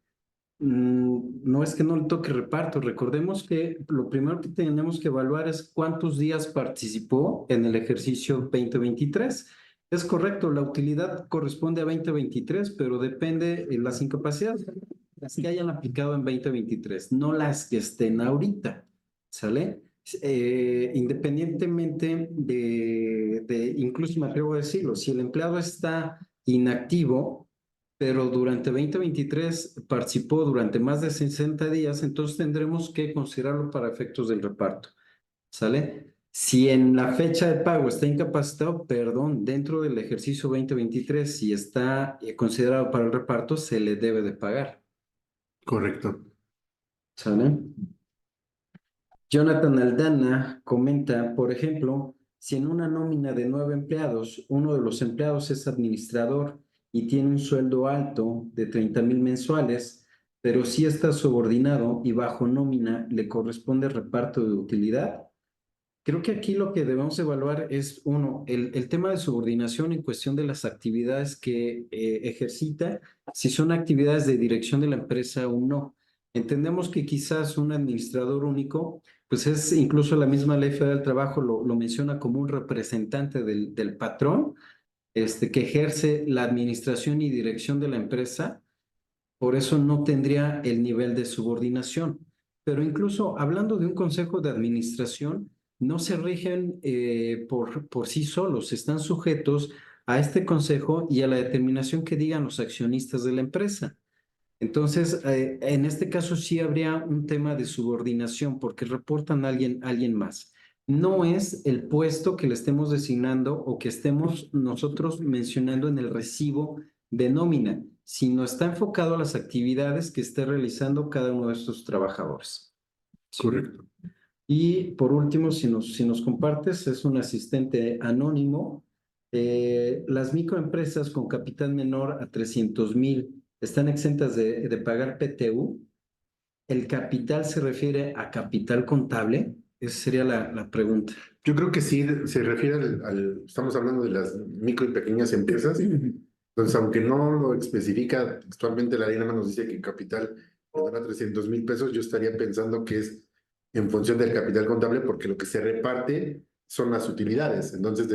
No es que no le toque reparto. Recordemos que lo primero que tenemos que evaluar es cuántos días participó en el ejercicio 2023. Es correcto, la utilidad corresponde a 2023, pero depende de las incapacidades, las que hayan aplicado en 2023, no las que estén ahorita, ¿sale? Independientemente incluso me atrevo a decirlo, si el empleado está inactivo, pero durante 2023 participó durante más de 60 días, entonces tendremos que considerarlo para efectos del reparto, ¿sale? Si en la fecha de pago está incapacitado, perdón, dentro del ejercicio 2023, si está considerado para el reparto, se le debe de pagar, Correcto. ¿sale? Jonathan Aldana comenta, por ejemplo, si en una nómina de 9 empleados, uno de los empleados es administrador y tiene un sueldo alto de 30,000 mensuales, pero sí está subordinado y bajo nómina le corresponde reparto de utilidad. Creo que aquí lo que debemos evaluar es, uno, el tema de subordinación en cuestión de las actividades que ejercita, si son actividades de dirección de la empresa o no. Entendemos que quizás un administrador único, pues es incluso la misma Ley Federal del Trabajo lo menciona como un representante del patrón, que ejerce la administración y dirección de la empresa, por eso no tendría el nivel de subordinación. Pero incluso hablando de un consejo de administración, no se rigen por sí solos, están sujetos a este consejo y a la determinación que digan los accionistas de la empresa. Entonces, en este caso sí habría un tema de subordinación porque reportan a alguien más. No es el puesto que le estemos designando o que estemos nosotros mencionando en el recibo de nómina, sino está enfocado a las actividades que esté realizando cada uno de estos trabajadores. ¿Sí? Correcto. Y por último, si nos compartes, es un asistente anónimo. Las microempresas con capital menor a 300,000 están exentas de pagar PTU. ¿El capital se refiere a capital contable? Esa sería la pregunta. Yo creo que sí se refiere estamos hablando de las micro y pequeñas empresas. Entonces, aunque no lo especifica textualmente, la ley nada más nos dice que capital menor a 300,000 pesos, yo estaría pensando que es en función del capital contable, porque lo que se reparte son las utilidades. Entonces,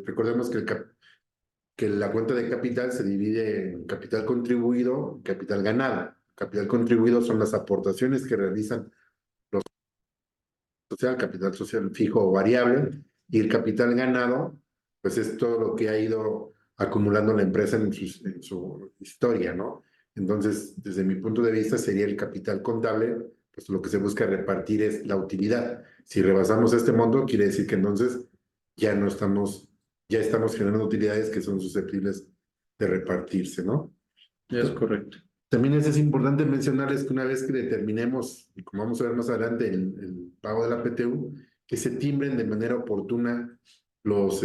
recordemos que la cuenta de capital se divide en capital contribuido y capital ganado. Capital contribuido son las aportaciones que realizan los social, capital social fijo o variable, y el capital ganado, pues es todo lo que ha ido acumulando la empresa en su historia, ¿no? Entonces, desde mi punto de vista, sería el capital contable, pues lo que se busca repartir es la utilidad. Si rebasamos este monto, quiere decir que entonces ya no estamos, ya estamos generando utilidades que son susceptibles de repartirse, ¿no? Es correcto. También es importante mencionarles que una vez que determinemos, y como vamos a ver más adelante, el pago de la PTU, que se timbren de manera oportuna los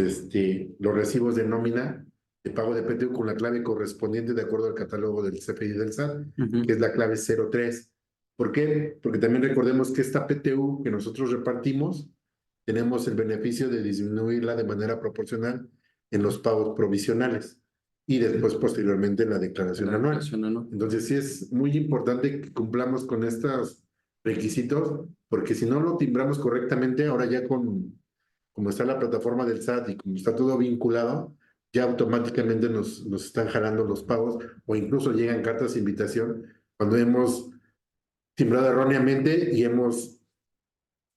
recibos de nómina de pago de PTU con la clave correspondiente de acuerdo al catálogo del CFDI y del SAT, que es la clave 03. ¿Por qué? Porque también recordemos que esta PTU que nosotros repartimos, tenemos el beneficio de disminuirla de manera proporcional en los pagos provisionales y después posteriormente en la declaración anual. Entonces sí es muy importante que cumplamos con estos requisitos, porque si no lo timbramos correctamente, ahora ya como está la plataforma del SAT y como está todo vinculado, ya automáticamente nos están jalando los pagos o incluso llegan cartas de invitación cuando hemos timbrado erróneamente y hemos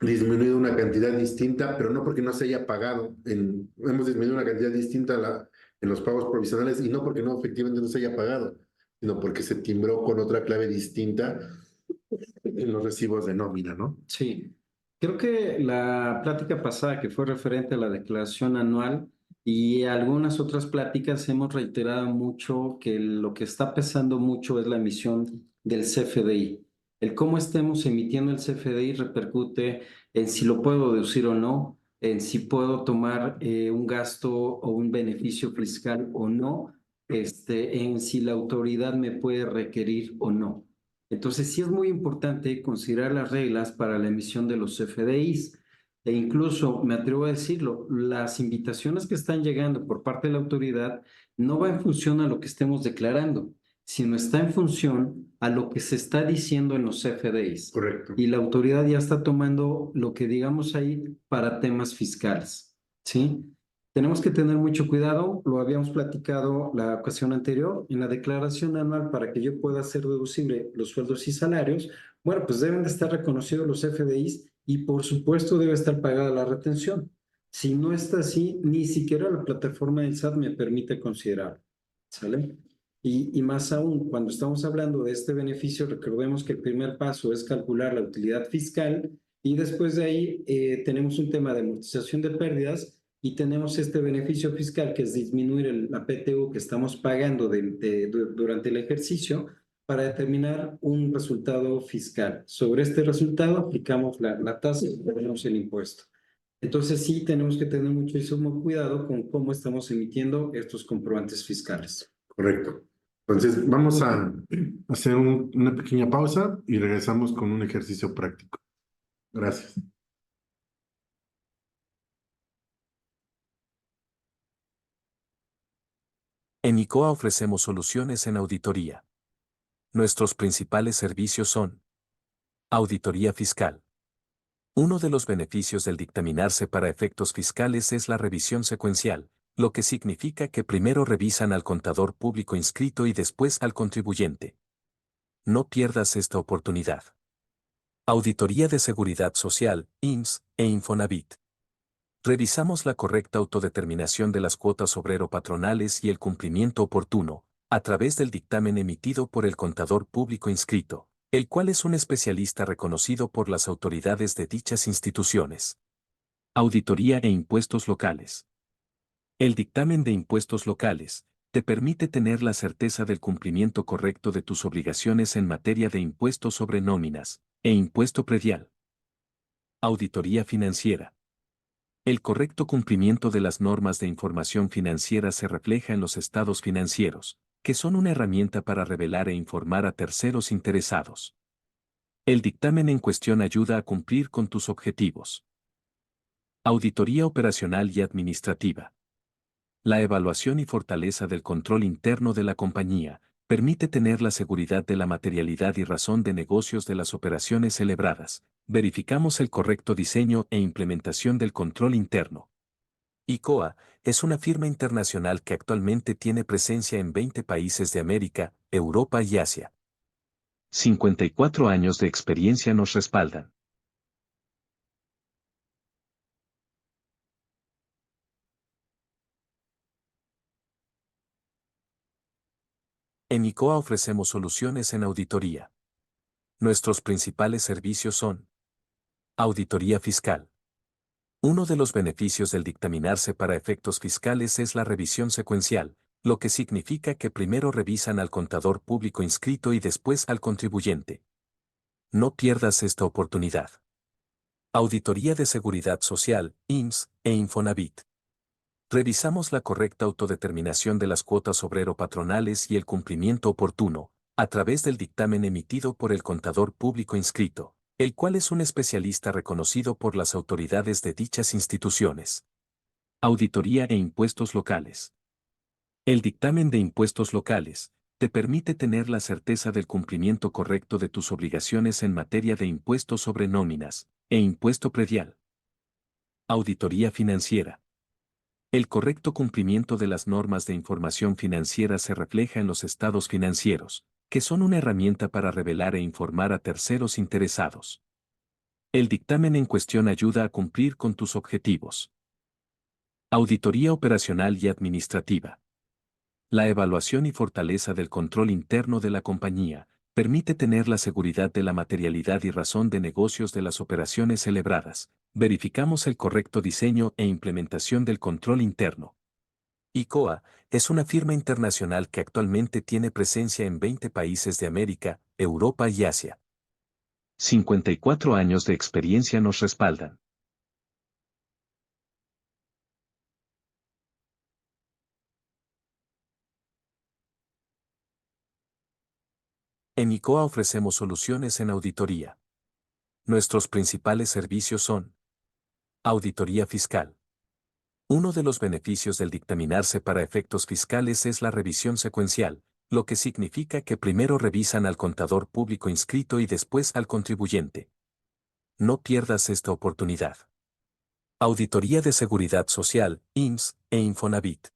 disminuido una cantidad distinta, pero no porque no se haya pagado, hemos disminuido una cantidad distinta en los pagos provisionales y no porque no efectivamente no se haya pagado, sino porque se timbró con otra clave distinta en los recibos de nómina, ¿no? Sí, creo que la plática pasada que fue referente a la declaración anual y algunas otras pláticas hemos reiterado mucho que lo que está pesando mucho es la emisión del CFDI. El cómo estemos emitiendo el CFDI repercute en si lo puedo deducir o no, en si puedo tomar un gasto o un beneficio fiscal o no, en si la autoridad me puede requerir o no. Entonces, sí es muy importante considerar las reglas para la emisión de los CFDIs. E incluso, me atrevo a decirlo, las invitaciones que están llegando por parte de la autoridad no va en función a lo que estemos declarando, sino está en función a lo que se está diciendo en los FDIs. Correcto. Y la autoridad ya está tomando lo que digamos ahí para temas fiscales, ¿sí? Tenemos que tener mucho cuidado, lo habíamos platicado la ocasión anterior, en la declaración anual para que yo pueda hacer deducible los sueldos y salarios, bueno, pues deben de estar reconocidos los FDIs y por supuesto debe estar pagada la retención. Si no está así, ni siquiera la plataforma del SAT me permite considerarlo, ¿sale? Y más aún, cuando estamos hablando de este beneficio, recordemos que el primer paso es calcular la utilidad fiscal y después de ahí tenemos un tema de amortización de pérdidas y tenemos este beneficio fiscal que es disminuir la PTU que estamos pagando durante el ejercicio para determinar un resultado fiscal. Sobre este resultado aplicamos la tasa y ponemos el impuesto. Entonces sí tenemos que tener muchísimo cuidado con cómo estamos emitiendo estos comprobantes fiscales. Correcto. Entonces, vamos a hacer una pequeña pausa y regresamos con un ejercicio práctico. Gracias. En ICOA ofrecemos soluciones en auditoría. Nuestros principales servicios son: auditoría fiscal. Uno de los beneficios del dictaminarse para efectos fiscales es la revisión secuencial, lo que significa que primero revisan al contador público inscrito y después al contribuyente. No pierdas esta oportunidad. Auditoría de Seguridad Social, IMSS e Infonavit. Revisamos la correcta autodeterminación de las cuotas obrero-patronales y el cumplimiento oportuno, a través del dictamen emitido por el contador público inscrito, el cual es un especialista reconocido por las autoridades de dichas instituciones. Auditoría e impuestos locales. El dictamen de impuestos locales te permite tener la certeza del cumplimiento correcto de tus obligaciones en materia de impuestos sobre nóminas e impuesto predial. Auditoría financiera. El correcto cumplimiento de las normas de información financiera se refleja en los estados financieros, que son una herramienta para revelar e informar a terceros interesados. El dictamen en cuestión ayuda a cumplir con tus objetivos. Auditoría operacional y administrativa. La evaluación y fortaleza del control interno de la compañía permite tener la seguridad de la materialidad y razón de negocios de las operaciones celebradas. Verificamos el correcto diseño e implementación del control interno. ICOA es una firma internacional que actualmente tiene presencia en 20 países de América, Europa y Asia. 54 años de experiencia nos respaldan. En ICOA ofrecemos soluciones en auditoría. Nuestros principales servicios son: auditoría fiscal. Uno de los beneficios del dictaminarse para efectos fiscales es la revisión secuencial, lo que significa que primero revisan al contador público inscrito y después al contribuyente. No pierdas esta oportunidad. Auditoría de Seguridad Social, IMSS e Infonavit. Revisamos la correcta autodeterminación de las cuotas obrero-patronales y el cumplimiento oportuno, a través del dictamen emitido por el contador público inscrito, el cual es un especialista reconocido por las autoridades de dichas instituciones. Auditoría e impuestos locales. El dictamen de impuestos locales te permite tener la certeza del cumplimiento correcto de tus obligaciones en materia de impuestos sobre nóminas e impuesto predial. Auditoría financiera. El correcto cumplimiento de las normas de información financiera se refleja en los estados financieros, que son una herramienta para revelar e informar a terceros interesados. El dictamen en cuestión ayuda a cumplir con tus objetivos. Auditoría operacional y administrativa. La evaluación y fortaleza del control interno de la compañía permite tener la seguridad de la materialidad y razón de negocios de las operaciones celebradas. Verificamos el correcto diseño e implementación del control interno. ICOA es una firma internacional que actualmente tiene presencia en 20 países de América, Europa y Asia. 54 años de experiencia nos respaldan. En ICOA ofrecemos soluciones en auditoría. Nuestros principales servicios son: Auditoría fiscal. Uno de los beneficios del dictaminarse para efectos fiscales es la revisión secuencial, lo que significa que primero revisan al contador público inscrito y después al contribuyente. No pierdas esta oportunidad. Auditoría de Seguridad Social, IMSS e Infonavit.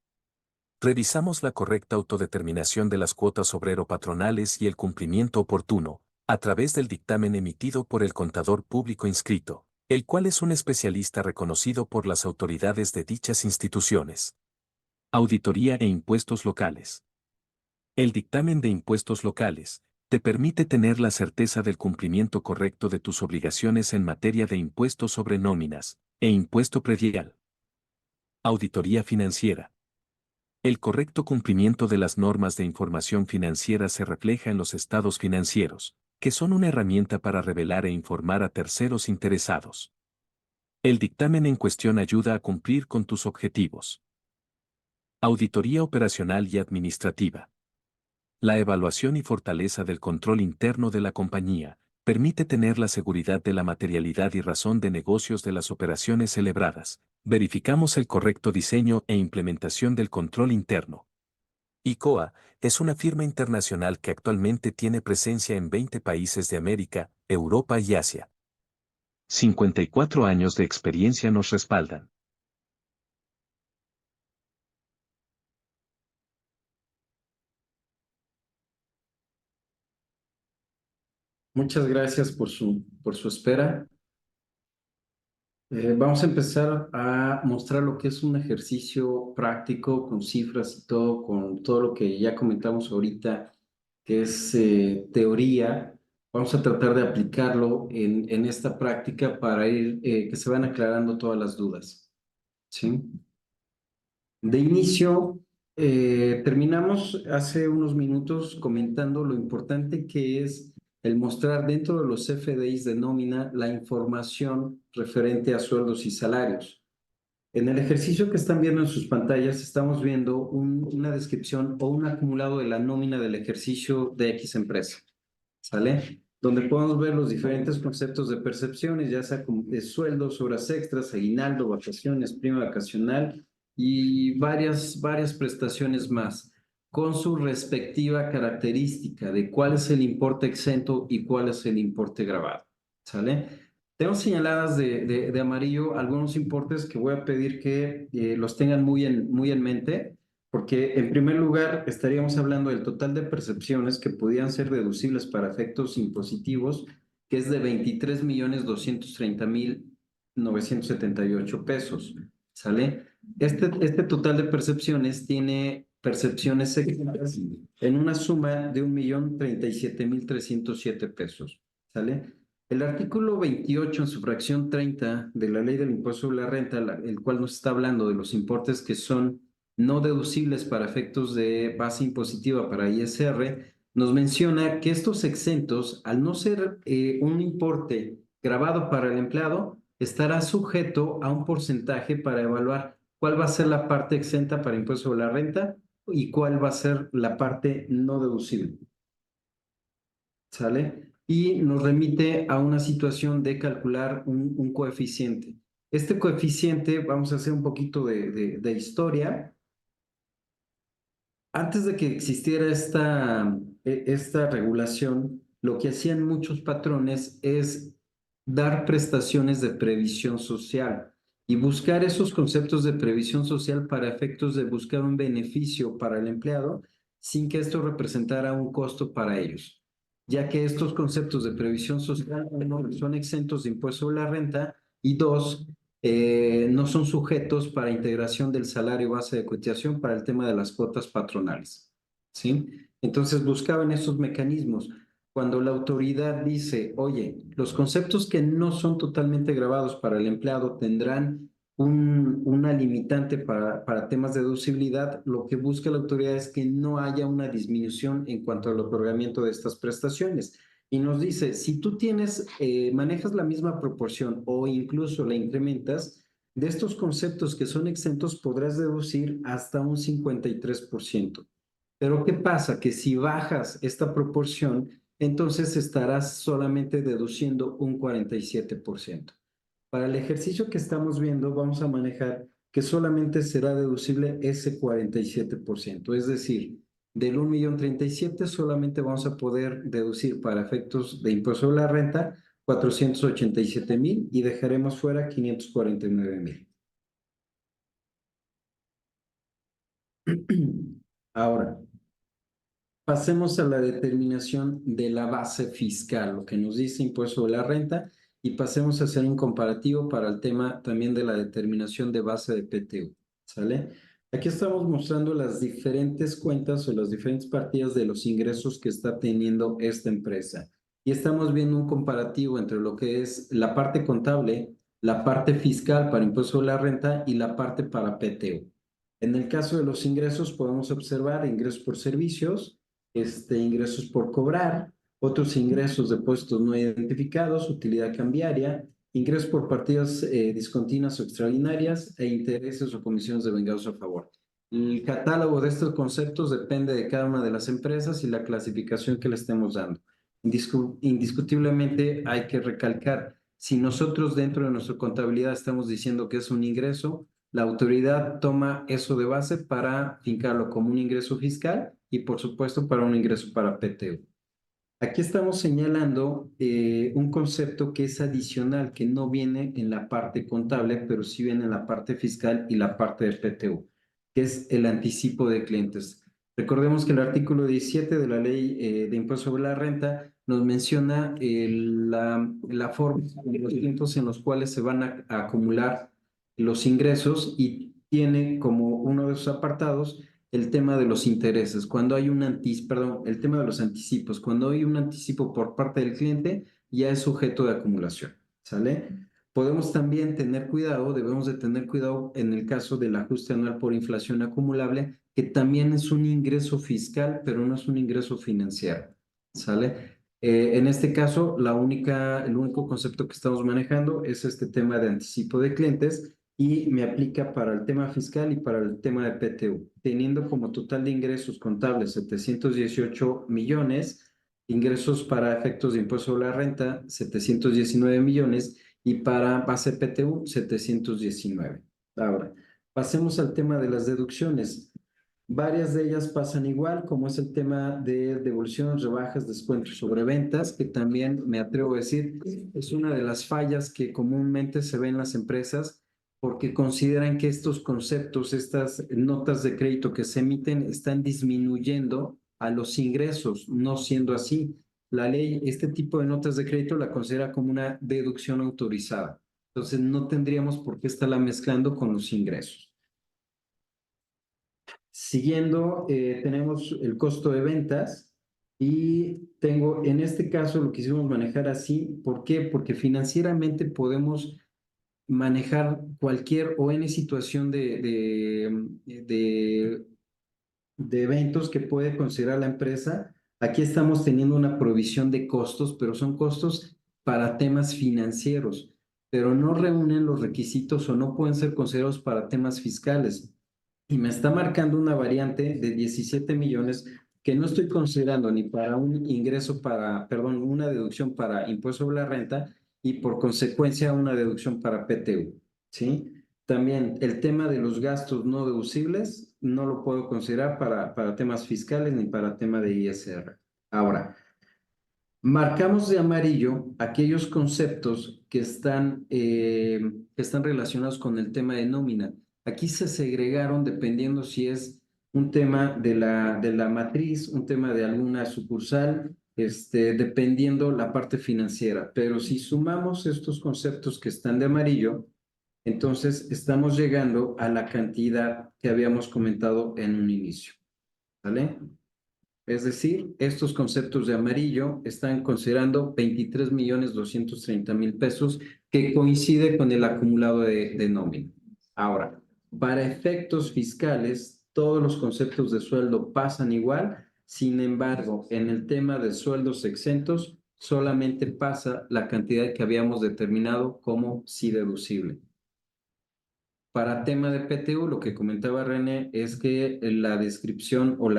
Revisamos la correcta autodeterminación de las cuotas obrero-patronales y el cumplimiento oportuno, a través del dictamen emitido por el contador público inscrito, el cual es un especialista reconocido por las autoridades de dichas instituciones. Auditoría e impuestos locales. El dictamen de impuestos locales te permite tener la certeza del cumplimiento correcto de tus obligaciones en materia de impuestos sobre nóminas e impuesto predial. Auditoría financiera. El correcto cumplimiento de las normas de información financiera se refleja en los estados financieros, que son una herramienta para revelar e informar a terceros interesados. El dictamen en cuestión ayuda a cumplir con tus objetivos. Auditoría operacional y administrativa. La evaluación y fortaleza del control interno de la compañía permite tener la seguridad de la materialidad y razón de negocios de las operaciones celebradas. Verificamos el correcto diseño e implementación del control interno. ICOA es una firma internacional que actualmente tiene presencia en 20 países de América, Europa y Asia. 54 años de experiencia nos respaldan. Muchas gracias por su espera. Vamos a empezar a mostrar lo que es un ejercicio práctico con cifras y todo, con todo lo que ya comentamos ahorita, que es teoría. Vamos a tratar de aplicarlo en esta práctica para ir, que se van aclarando todas las dudas. ¿Sí? De inicio, terminamos hace unos minutos comentando lo importante que es el mostrar dentro de los FDIs de nómina la información referente a sueldos y salarios. En el ejercicio que están viendo en sus pantallas, estamos viendo una descripción o un acumulado de la nómina del ejercicio de X empresa, ¿sale? Donde podemos ver los diferentes conceptos de percepciones, ya sea como de sueldos, horas extras, aguinaldo, vacaciones, prima vacacional y varias prestaciones más, con su respectiva característica de cuál es el importe exento y cuál es el importe grabado, ¿sale? Tengo señaladas de amarillo algunos importes que voy a pedir que los tengan muy en mente, porque en primer lugar estaríamos hablando del total de percepciones que podían ser deducibles para efectos impositivos, que es de 23.230.978 pesos, ¿sale? Este total de percepciones tiene percepciones exentas en una suma de 1.037.307 pesos, ¿sale? El artículo 28 en su fracción 30 de la Ley del Impuesto sobre la Renta, el cual nos está hablando de los importes que son no deducibles para efectos de base impositiva para ISR, nos menciona que estos exentos, al no ser un importe grabado para el empleado, estará sujeto a un porcentaje para evaluar cuál va a ser la parte exenta para impuesto sobre la renta y cuál va a ser la parte no deducible. ¿Sale? Y nos remite a una situación de calcular un coeficiente. Este coeficiente, vamos a hacer un poquito de historia. Antes de que existiera esta regulación, lo que hacían muchos patrones es dar prestaciones de previsión social y buscar esos conceptos de previsión social para efectos de buscar un beneficio para el empleado sin que esto representara un costo para ellos, ya que estos conceptos de previsión social, uno, son exentos de impuesto sobre la renta y dos, no son sujetos para integración del salario base de cotización para el tema de las cuotas patronales, ¿sí? Entonces buscaban esos mecanismos. Cuando la autoridad dice, oye, los conceptos que no son totalmente grabados para el empleado tendrán una limitante para temas de deducibilidad, lo que busca la autoridad es que no haya una disminución en cuanto al otorgamiento de estas prestaciones. Y nos dice, si tú manejas la misma proporción o incluso la incrementas, de estos conceptos que son exentos podrás deducir hasta un 53%. Pero ¿qué pasa? Que si bajas esta proporción, entonces estarás solamente deduciendo un 47%. Para el ejercicio que estamos viendo, vamos a manejar que solamente será deducible ese 47%. Es decir, del 1.037.000 solamente vamos a poder deducir para efectos de impuesto sobre la renta 487.000 y dejaremos fuera 549.000. Ahora, pasemos a la determinación de la base fiscal, lo que nos dice impuesto sobre la renta, y pasemos a hacer un comparativo para el tema también de la determinación de base de PTU, ¿sale? Aquí estamos mostrando las diferentes cuentas o las diferentes partidas de los ingresos que está teniendo esta empresa. Y estamos viendo un comparativo entre lo que es la parte contable, la parte fiscal para impuesto sobre la renta y la parte para PTU. En el caso de los ingresos podemos observar ingresos por servicios, ingresos por cobrar, otros ingresos de puestos no identificados, utilidad cambiaria, ingresos por partidas discontinuas o extraordinarias e intereses o comisiones de vengados a favor. El catálogo de estos conceptos depende de cada una de las empresas y la clasificación que le estemos dando. Indiscutiblemente hay que recalcar, si nosotros dentro de nuestra contabilidad estamos diciendo que es un ingreso, la autoridad toma eso de base para fincarlo como un ingreso fiscal y, por supuesto, para un ingreso para PTU. Aquí estamos señalando un concepto que es adicional, que no viene en la parte contable, pero sí viene en la parte fiscal y la parte de PTU, que es el anticipo de clientes. Recordemos que el artículo 17 de la Ley de Impuesto sobre la Renta nos menciona la forma de los tiempos en los cuales se van a acumular los ingresos y tiene como uno de sus apartados el tema de los intereses, cuando hay un el tema de los anticipos, cuando hay un anticipo por parte del cliente, ya es sujeto de acumulación, ¿sale? Podemos también tener cuidado, debemos de tener cuidado en el caso del ajuste anual por inflación acumulable, que también es un ingreso fiscal, pero no es un ingreso financiero, ¿sale? En este caso, el único concepto que estamos manejando es este tema de anticipo de clientes, y me aplica para el tema fiscal y para el tema de PTU, teniendo como total de ingresos contables 718 millones, ingresos para efectos de impuesto sobre la renta 719 millones y para base PTU 719. Ahora, pasemos al tema de las deducciones. Varias de ellas pasan igual, como es el tema de devoluciones, rebajas, descuentos sobre ventas, que también me atrevo a decir es una de las fallas que comúnmente se ven en las empresas porque consideran que estos conceptos, estas notas de crédito que se emiten están disminuyendo a los ingresos, no siendo así. La ley, este tipo de notas de crédito la considera como una deducción autorizada. Entonces, no tendríamos por qué estarla mezclando con los ingresos. Siguiendo, tenemos el costo de ventas y tengo, en este caso lo quisimos manejar así. ¿Por qué? Porque financieramente podemos manejar cualquier o N situación de eventos que puede considerar la empresa. Aquí estamos teniendo una provisión de costos, pero son costos para temas financieros, pero no reúnen los requisitos o no pueden ser considerados para temas fiscales. Y me está marcando una variante de 17 millones que no estoy considerando ni para un ingreso perdón, una deducción para impuesto sobre la renta y por consecuencia una deducción para PTU, ¿sí? También el tema de los gastos no deducibles no lo puedo considerar para temas fiscales ni para tema de ISR. Ahora, marcamos de amarillo aquellos conceptos que están relacionados con el tema de nómina. Aquí se segregaron dependiendo si es un tema de la matriz, un tema de alguna sucursal, dependiendo la parte financiera. Pero si sumamos estos conceptos que están de amarillo, entonces estamos llegando a la cantidad que habíamos comentado en un inicio. ¿Vale? Es decir, estos conceptos de amarillo están considerando 23.230.000 pesos, que coincide con el acumulado de nómina. Ahora, para efectos fiscales, todos los conceptos de sueldo pasan igual. Sin embargo, en el tema de sueldos exentos, solamente pasa la cantidad que habíamos determinado como sí deducible. Para tema de PTU, lo que comentaba René es que la descripción o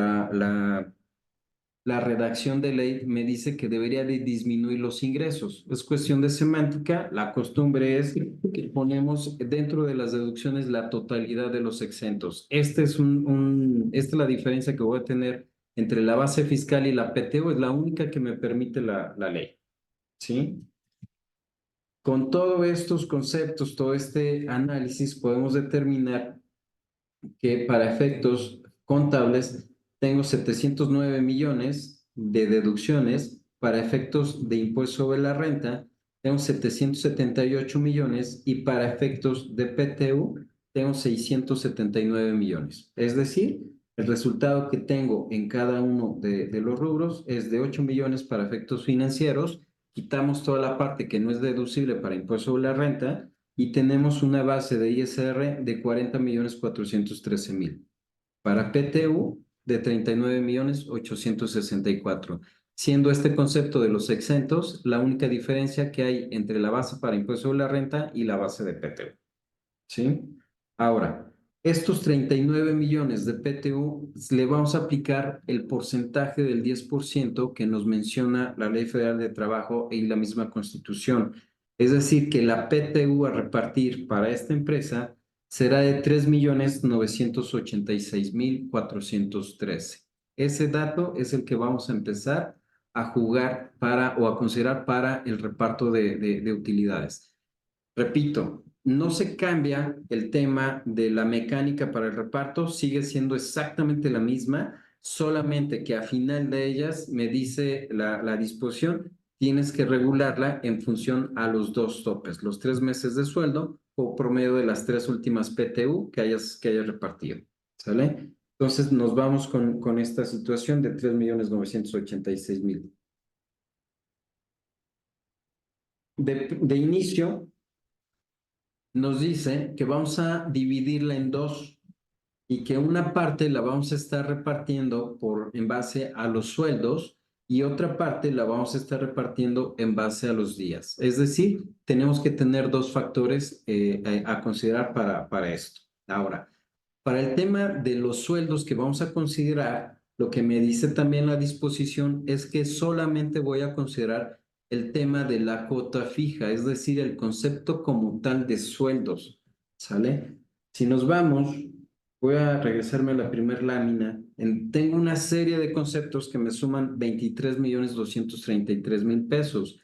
la redacción de ley me dice que debería de disminuir los ingresos. Es cuestión de semántica. La costumbre es que ponemos dentro de las deducciones la totalidad de los exentos. Esta es la diferencia que voy a tener entre la base fiscal y la PTU. Es la única que me permite la ley. ¿Sí? Con todos estos conceptos, todo este análisis, podemos determinar que para efectos contables tengo 709 millones de deducciones, para efectos de impuesto sobre la renta tengo 778 millones y para efectos de PTU tengo 679 millones. Es decir, el resultado que tengo en cada uno de los rubros es de 8 millones para efectos financieros, quitamos toda la parte que no es deducible para impuesto sobre la renta y tenemos una base de ISR de 40.413.000. Para PTU de 39.864. Siendo este concepto de los exentos la única diferencia que hay entre la base para impuesto sobre la renta y la base de PTU. ¿Sí? Ahora, estos 39 millones de PTU le vamos a aplicar el porcentaje del 10% que nos menciona la Ley Federal de Trabajo y la misma Constitución. Es decir, que la PTU a repartir para esta empresa será de 3.986.413. Ese dato es el que vamos a empezar a jugar para o a considerar para el reparto de utilidades. Repito, no se cambia el tema de la mecánica para el reparto, sigue siendo exactamente la misma, solamente que a final de ellas me dice la disposición, tienes que regularla en función a los dos topes, los 3 meses de sueldo o promedio de las 3 últimas PTU que hayas repartido, ¿sale? Entonces nos vamos con esta situación de 3.986.000. De inicio, nos dice que vamos a dividirla en dos y que una parte la vamos a estar repartiendo en base a los sueldos y otra parte la vamos a estar repartiendo en base a los días. Es decir, tenemos que tener dos factores a considerar para esto. Ahora, para el tema de los sueldos que vamos a considerar, lo que me dice también la disposición es que solamente voy a considerar el tema de la cuota fija, es decir, el concepto como tal de sueldos, ¿sale? Si nos vamos, voy a regresarme a la primera lámina. Tengo una serie de conceptos que me suman 23.233.000 pesos.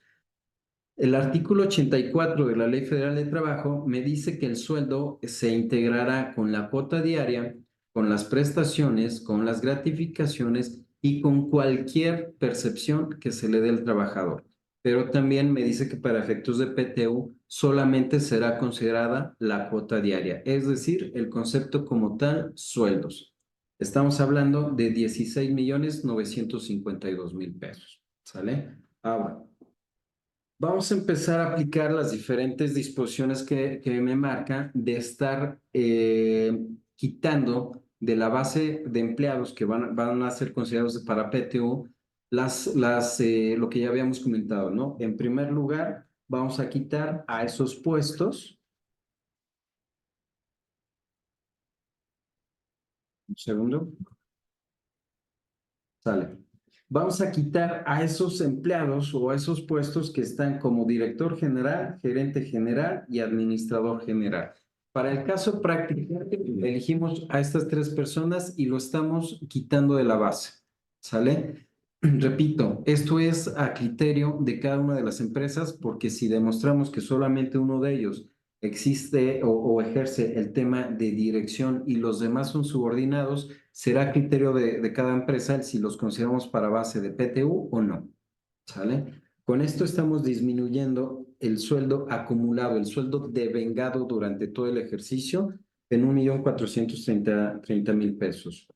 El artículo 84 de la Ley Federal de Trabajo me dice que el sueldo se integrará con la cuota diaria, con las prestaciones, con las gratificaciones y con cualquier percepción que se le dé al trabajador. Pero también me dice que para efectos de PTU solamente será considerada la cuota diaria, es decir, el concepto como tal, sueldos. Estamos hablando de 16.952.000 pesos, ¿sale? Ahora, vamos a empezar a aplicar las diferentes disposiciones que me marca de estar quitando de la base de empleados que van a ser considerados para PTU lo que ya habíamos comentado, ¿no? En primer lugar, vamos a quitar a esos puestos. Un segundo. Sale. Vamos a quitar a esos empleados o a esos puestos que están como director general, gerente general y administrador general. Para el caso práctico, elegimos a estas 3 personas y lo estamos quitando de la base, ¿sale? Repito, esto es a criterio de cada una de las empresas porque si demostramos que solamente uno de ellos existe o ejerce el tema de dirección y los demás son subordinados, será criterio de cada empresa si los consideramos para base de PTU o no, ¿sale? Con esto estamos disminuyendo el sueldo acumulado, el sueldo devengado durante todo el ejercicio en 1.430.000 pesos.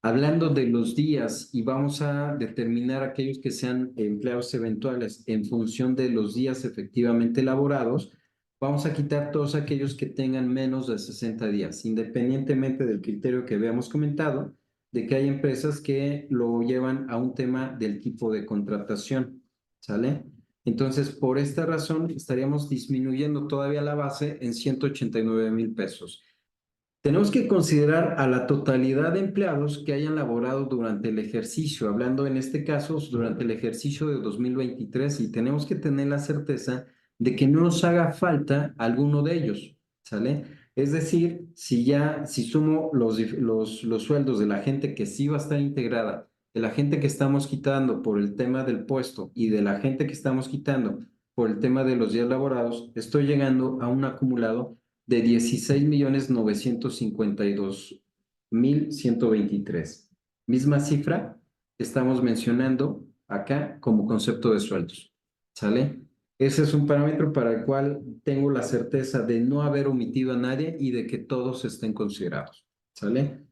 Hablando de los días y vamos a determinar aquellos que sean empleados eventuales en función de los días efectivamente elaborados, vamos a quitar todos aquellos que tengan menos de 60 días, independientemente del criterio que habíamos comentado, de que hay empresas que lo llevan a un tema del tipo de contratación, ¿sale? Entonces, por esta razón, estaríamos disminuyendo todavía la base en 189.000 pesos. Tenemos que considerar a la totalidad de empleados que hayan laborado durante el ejercicio, hablando en este caso durante el ejercicio de 2023, y tenemos que tener la certeza de que no nos haga falta alguno de ellos, ¿sale? Es decir, si sumo los sueldos de la gente que sí va a estar integrada, de la gente que estamos quitando por el tema del puesto y de la gente que estamos quitando por el tema de los días laborados, estoy llegando a un acumulado de 16.952.123. Misma cifra que estamos mencionando acá como concepto de sueldos. ¿Sale? Ese es un parámetro para el cual tengo la certeza de no haber omitido a nadie y de que todos estén considerados. ¿Sale?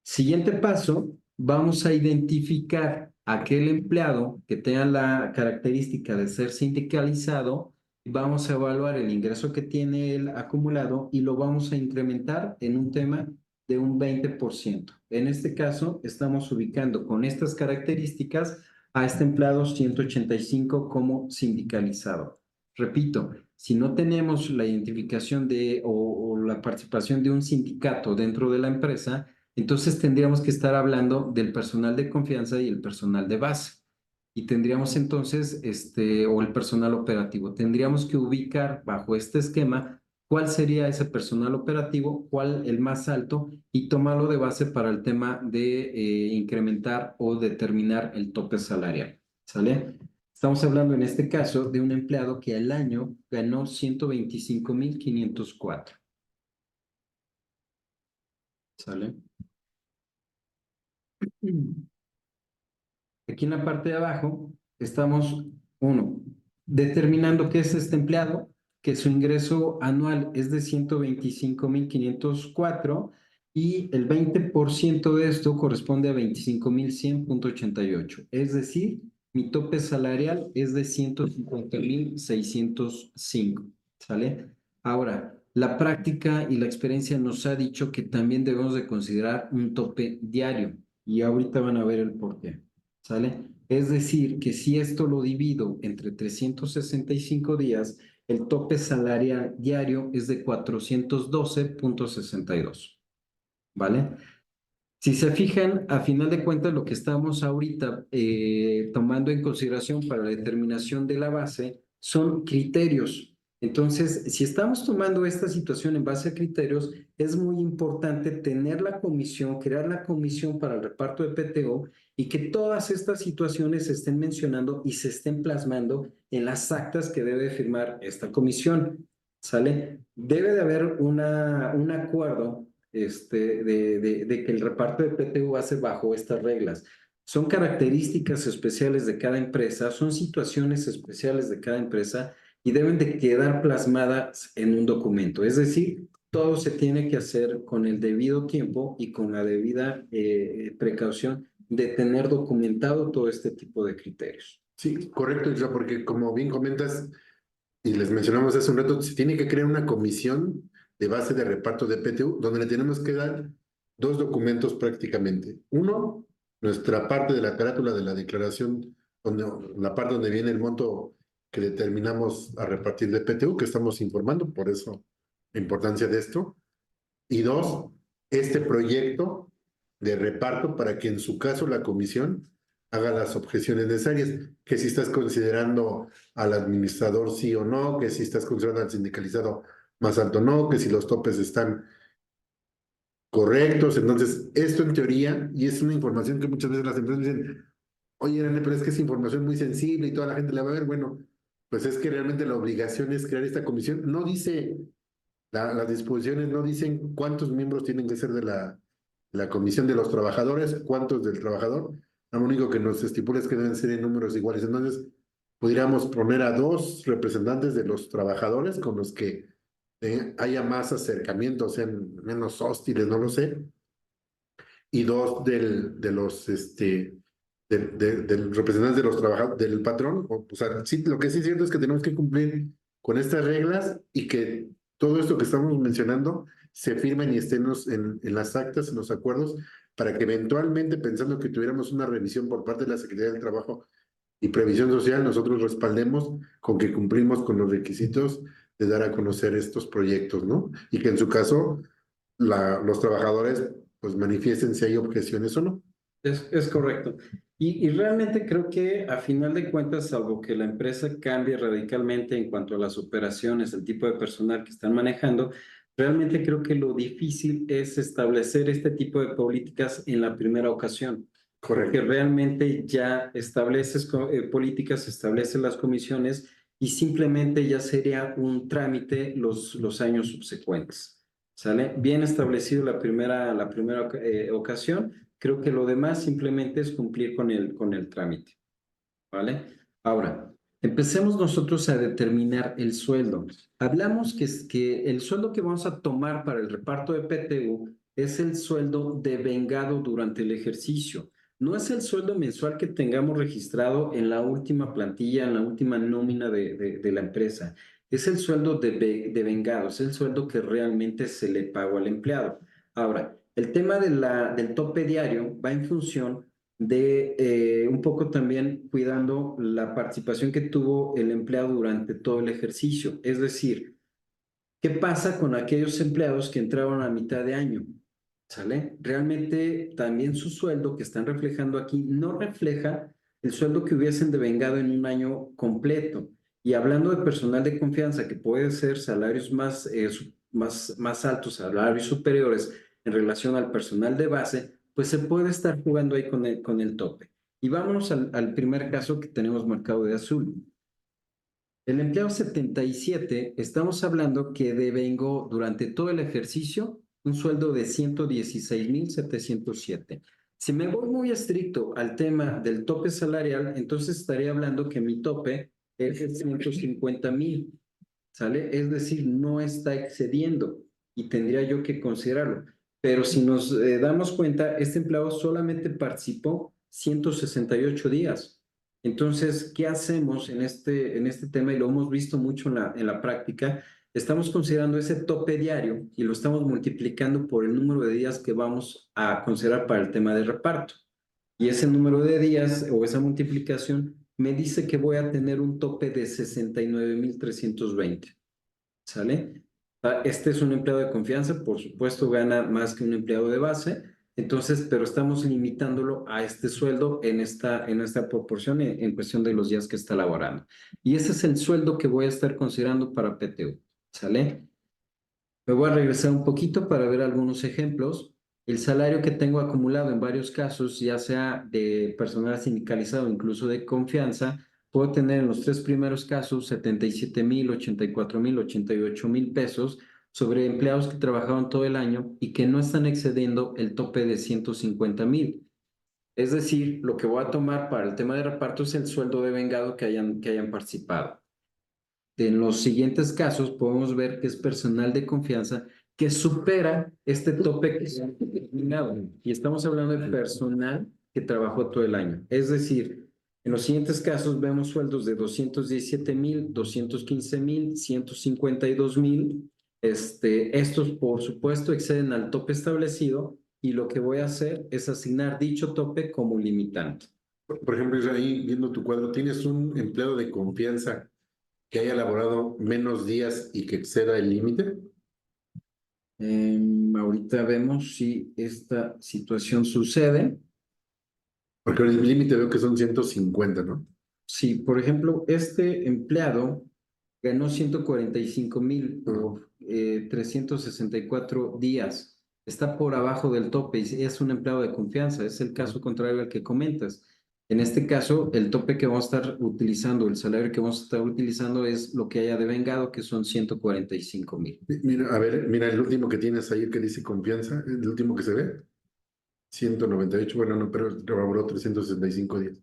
Siguiente paso, vamos a identificar aquel empleado que tenga la característica de ser sindicalizado. Vamos a evaluar el ingreso que tiene el acumulado y lo vamos a incrementar en un tema de un 20%. En este caso, estamos ubicando con estas características a este empleado 185 como sindicalizado. Repito, si no tenemos la identificación o la participación de un sindicato dentro de la empresa, entonces tendríamos que estar hablando del personal de confianza y el personal de base. Y tendríamos entonces, o el personal operativo, tendríamos que ubicar bajo este esquema cuál sería ese personal operativo, cuál el más alto y tomarlo de base para el tema de incrementar o determinar el tope salarial. ¿Sale? Estamos hablando en este caso de un empleado que al año ganó 125.504. ¿Sale? Aquí en la parte de abajo estamos, determinando qué es este empleado, que su ingreso anual es de 125.504 y el 20% de esto corresponde a 25.100.88. Es decir, mi tope salarial es de 150.605. ¿Sale? Ahora, la práctica y la experiencia nos ha dicho que también debemos de considerar un tope diario y ahorita van a ver el porqué. ¿Sale? Es decir, que si esto lo divido entre 365 días, el tope salarial diario es de 412.62. ¿Vale? Si se fijan, a final de cuentas, lo que estamos ahorita tomando en consideración para la determinación de la base son criterios. Entonces, si estamos tomando esta situación en base a criterios, es muy importante tener la comisión, crear la comisión para el reparto de PTO y que todas estas situaciones se estén mencionando y se estén plasmando en las actas que debe firmar esta comisión. ¿Sale? Debe de haber un acuerdo de que el reparto de PTU hace bajo estas reglas. Son características especiales de cada empresa, son situaciones especiales de cada empresa y deben de quedar plasmadas en un documento. Es decir, todo se tiene que hacer con el debido tiempo y con la debida precaución de tener documentado todo este tipo de criterios. Sí, correcto, Isra, porque como bien comentas, y les mencionamos hace un rato, se tiene que crear una comisión de base de reparto de PTU, donde le tenemos que dar dos documentos prácticamente. Uno, nuestra parte de la carátula de la declaración, la parte donde viene el monto que determinamos a repartir de PTU, que estamos informando, por eso la importancia de esto. Y dos, este proyecto de reparto para que en su caso la comisión haga las objeciones necesarias, que si estás considerando al administrador sí o no, que si estás considerando al sindicalizado más alto o no, que si los topes están correctos. Entonces, esto en teoría, y es una información que muchas veces las empresas dicen, oye, René, pero es que es información muy sensible y toda la gente la va a ver. Bueno, pues es que realmente la obligación es crear esta comisión. No dice, las disposiciones no dicen cuántos miembros tienen que ser de la comisión de los trabajadores, cuántos del trabajador. Lo único que nos estipula es que deben ser en números iguales. Entonces, podríamos poner a dos representantes de los trabajadores con los que haya más acercamiento, sean menos hostiles, no lo sé, y dos de los del representante de los trabajadores, del patrón. O sea, sí, lo que sí es cierto es que tenemos que cumplir con estas reglas y que todo esto que estamos mencionando se firmen y estén en las actas, en los acuerdos, para que eventualmente, pensando que tuviéramos una revisión por parte de la Secretaría del Trabajo y Previsión Social, nosotros respaldemos con que cumplimos con los requisitos de dar a conocer estos proyectos, ¿no? Y que en su caso los trabajadores pues manifiesten si hay objeciones o no. Es correcto. Y realmente creo que a final de cuentas, salvo que la empresa cambie radicalmente en cuanto a las operaciones, el tipo de personal que están manejando, realmente creo que lo difícil es establecer este tipo de políticas en la primera ocasión. Porque realmente ya estableces políticas, estableces las comisiones y simplemente ya sería un trámite los años subsecuentes. ¿Sale? Bien establecido la primera ocasión. Creo que lo demás simplemente es cumplir con el trámite, ¿vale? Ahora, empecemos nosotros a determinar el sueldo. Hablamos que el sueldo que vamos a tomar para el reparto de PTU es el sueldo devengado durante el ejercicio. No es el sueldo mensual que tengamos registrado en la última plantilla, en la última nómina de la empresa. Es el sueldo devengado, es el sueldo que realmente se le pagó al empleado. Ahora, el tema del tope diario va en función de un poco también cuidando la participación que tuvo el empleado durante todo el ejercicio. Es decir, ¿qué pasa con aquellos empleados que entraron a mitad de año? ¿Sale? Realmente también su sueldo que están reflejando aquí no refleja el sueldo que hubiesen devengado en un año completo. Y hablando de personal de confianza, que puede ser salarios más altos, salarios superiores en relación al personal de base, pues se puede estar jugando ahí con el tope. Y vámonos al primer caso que tenemos marcado de azul. El empleado 77, estamos hablando que devengó durante todo el ejercicio un sueldo de 116,707. Si me voy muy estricto al tema del tope salarial, entonces estaría hablando que mi tope es de 150,000, ¿sale? Es decir, no está excediendo y tendría yo que considerarlo. Pero si nos damos cuenta, este empleado solamente participó 168 días. Entonces, ¿qué hacemos en este tema? Y lo hemos visto mucho en la práctica. Estamos considerando ese tope diario y lo estamos multiplicando por el número de días que vamos a considerar para el tema de reparto. Y ese número de días o esa multiplicación me dice que voy a tener un tope de 69,320. ¿Sale? Este es un empleado de confianza, por supuesto gana más que un empleado de base, entonces, pero estamos limitándolo a este sueldo en esta proporción en cuestión de los días que está laborando. Y ese es el sueldo que voy a estar considerando para PTU, ¿sale? Me voy a regresar un poquito para ver algunos ejemplos. El salario que tengo acumulado en varios casos, ya sea de personal sindicalizado, incluso de confianza, puedo tener en los tres primeros casos 77,000, 84,000, 88,000 pesos sobre empleados que trabajaron todo el año y que no están excediendo el tope de 150,000. Es decir, lo que voy a tomar para el tema de reparto es el sueldo de vengado que hayan participado. En los siguientes casos podemos ver que es personal de confianza que supera este tope que se ha determinado. Y estamos hablando de personal que trabajó todo el año. Es decir, en los siguientes casos vemos sueldos de 217,000, 215,000, 152,000. Estos, por supuesto, exceden al tope establecido y lo que voy a hacer es asignar dicho tope como limitante. Por ejemplo, Israel, viendo tu cuadro, ¿tienes un empleado de confianza que haya laborado menos días y que exceda el límite? Ahorita vemos si esta situación sucede. Porque el límite veo que son 150, ¿no? Si, por ejemplo, este empleado ganó 145,000 por 364 días, está por abajo del tope y es un empleado de confianza, es el caso contrario al que comentas. En este caso, el tope que vamos a estar utilizando, el salario que vamos a estar utilizando es lo que haya devengado, que son 145,000. Mira, a ver, mira el último que tienes ahí que dice confianza, el último que se ve. 198, bueno, no, pero laboró 365 días.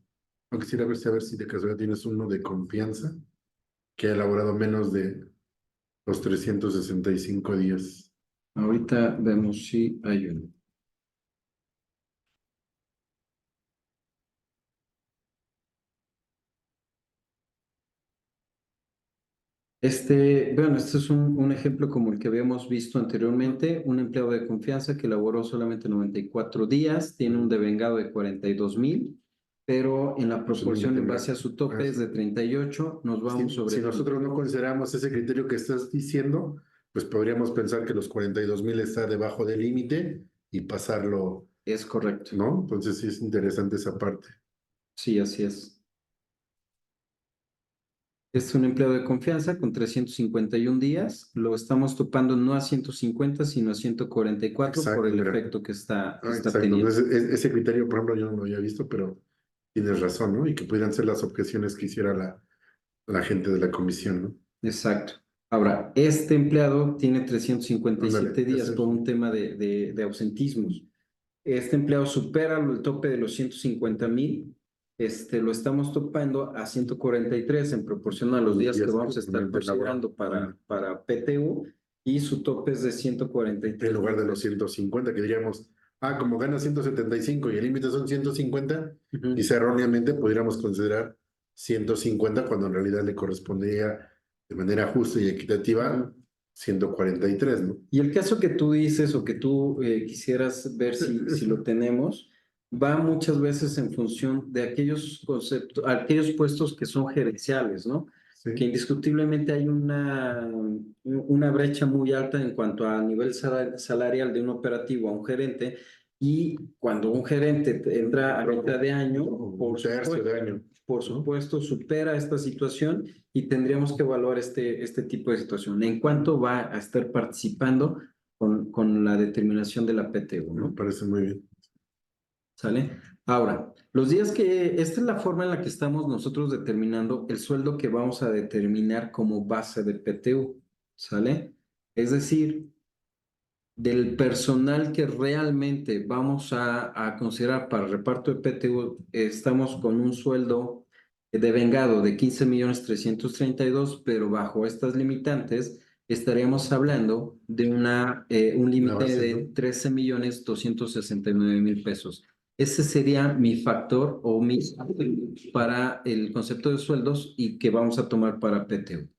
No quisiera ver si de casualidad tienes uno de confianza que ha elaborado menos de los 365 días. Ahorita vemos si hay uno. Bueno, este es un ejemplo como el que habíamos visto anteriormente, un empleado de confianza que laboró solamente 94 días, tiene un devengado de 42,000, pero en la proporción en base a su tope es de 38, nos vamos sobre... Si nosotros no consideramos ese criterio que estás diciendo, pues podríamos pensar que los 42,000 está debajo del límite y pasarlo, Es correcto. ¿no? Entonces sí es interesante esa parte. Sí, así es. Es un empleado de confianza con 351 días. Lo estamos topando no a 150, sino a 144 por Exacto, el mira. efecto que está Exacto. teniendo. Entonces, ese criterio, por ejemplo, yo no lo había visto, pero tienes razón, ¿no? Y que pudieran ser las objeciones que hiciera la gente de la comisión, ¿no? Exacto. Ahora, este empleado tiene Ándale, 357 días ese es- por un tema de ausentismos. Este empleado supera el tope de los 150,000. Lo estamos topando a 143 en proporción a los días que vamos a estar totalmente laboral. considerando para PTU, y su tope es de En 143. lugar de los 150, que diríamos, como gana 175 y el límite son 150, Ujú. quizá erróneamente pudiéramos considerar 150 cuando en realidad le correspondería de manera justa y equitativa 143, ¿no? Y el caso que tú dices o que tú quisieras ver si lo tenemos, va muchas veces en función de aquellos conceptos, aquellos puestos que son gerenciales, ¿no? Sí. Que indiscutiblemente hay una brecha muy alta en cuanto a nivel salarial de un operativo a un gerente, y cuando un gerente entra a mitad de año, Un tercio de año. por ¿no? supuesto, supera esta situación y tendríamos que evaluar este tipo de situación. ¿En cuánto va a estar participando con la determinación de la PTU, Me ¿no? parece muy bien. ¿Sale? Ahora, los días esta es la forma en la que estamos nosotros determinando el sueldo que vamos a determinar como base de PTU, ¿sale? Es decir, del personal que realmente vamos a considerar para reparto de PTU, estamos con un sueldo de vengado de 15,332,000, pero bajo estas limitantes estaríamos hablando de un límite base, de ¿no? 13,269,000 pesos. Ese sería mi factor o para el concepto de sueldos y que vamos a tomar para PTU.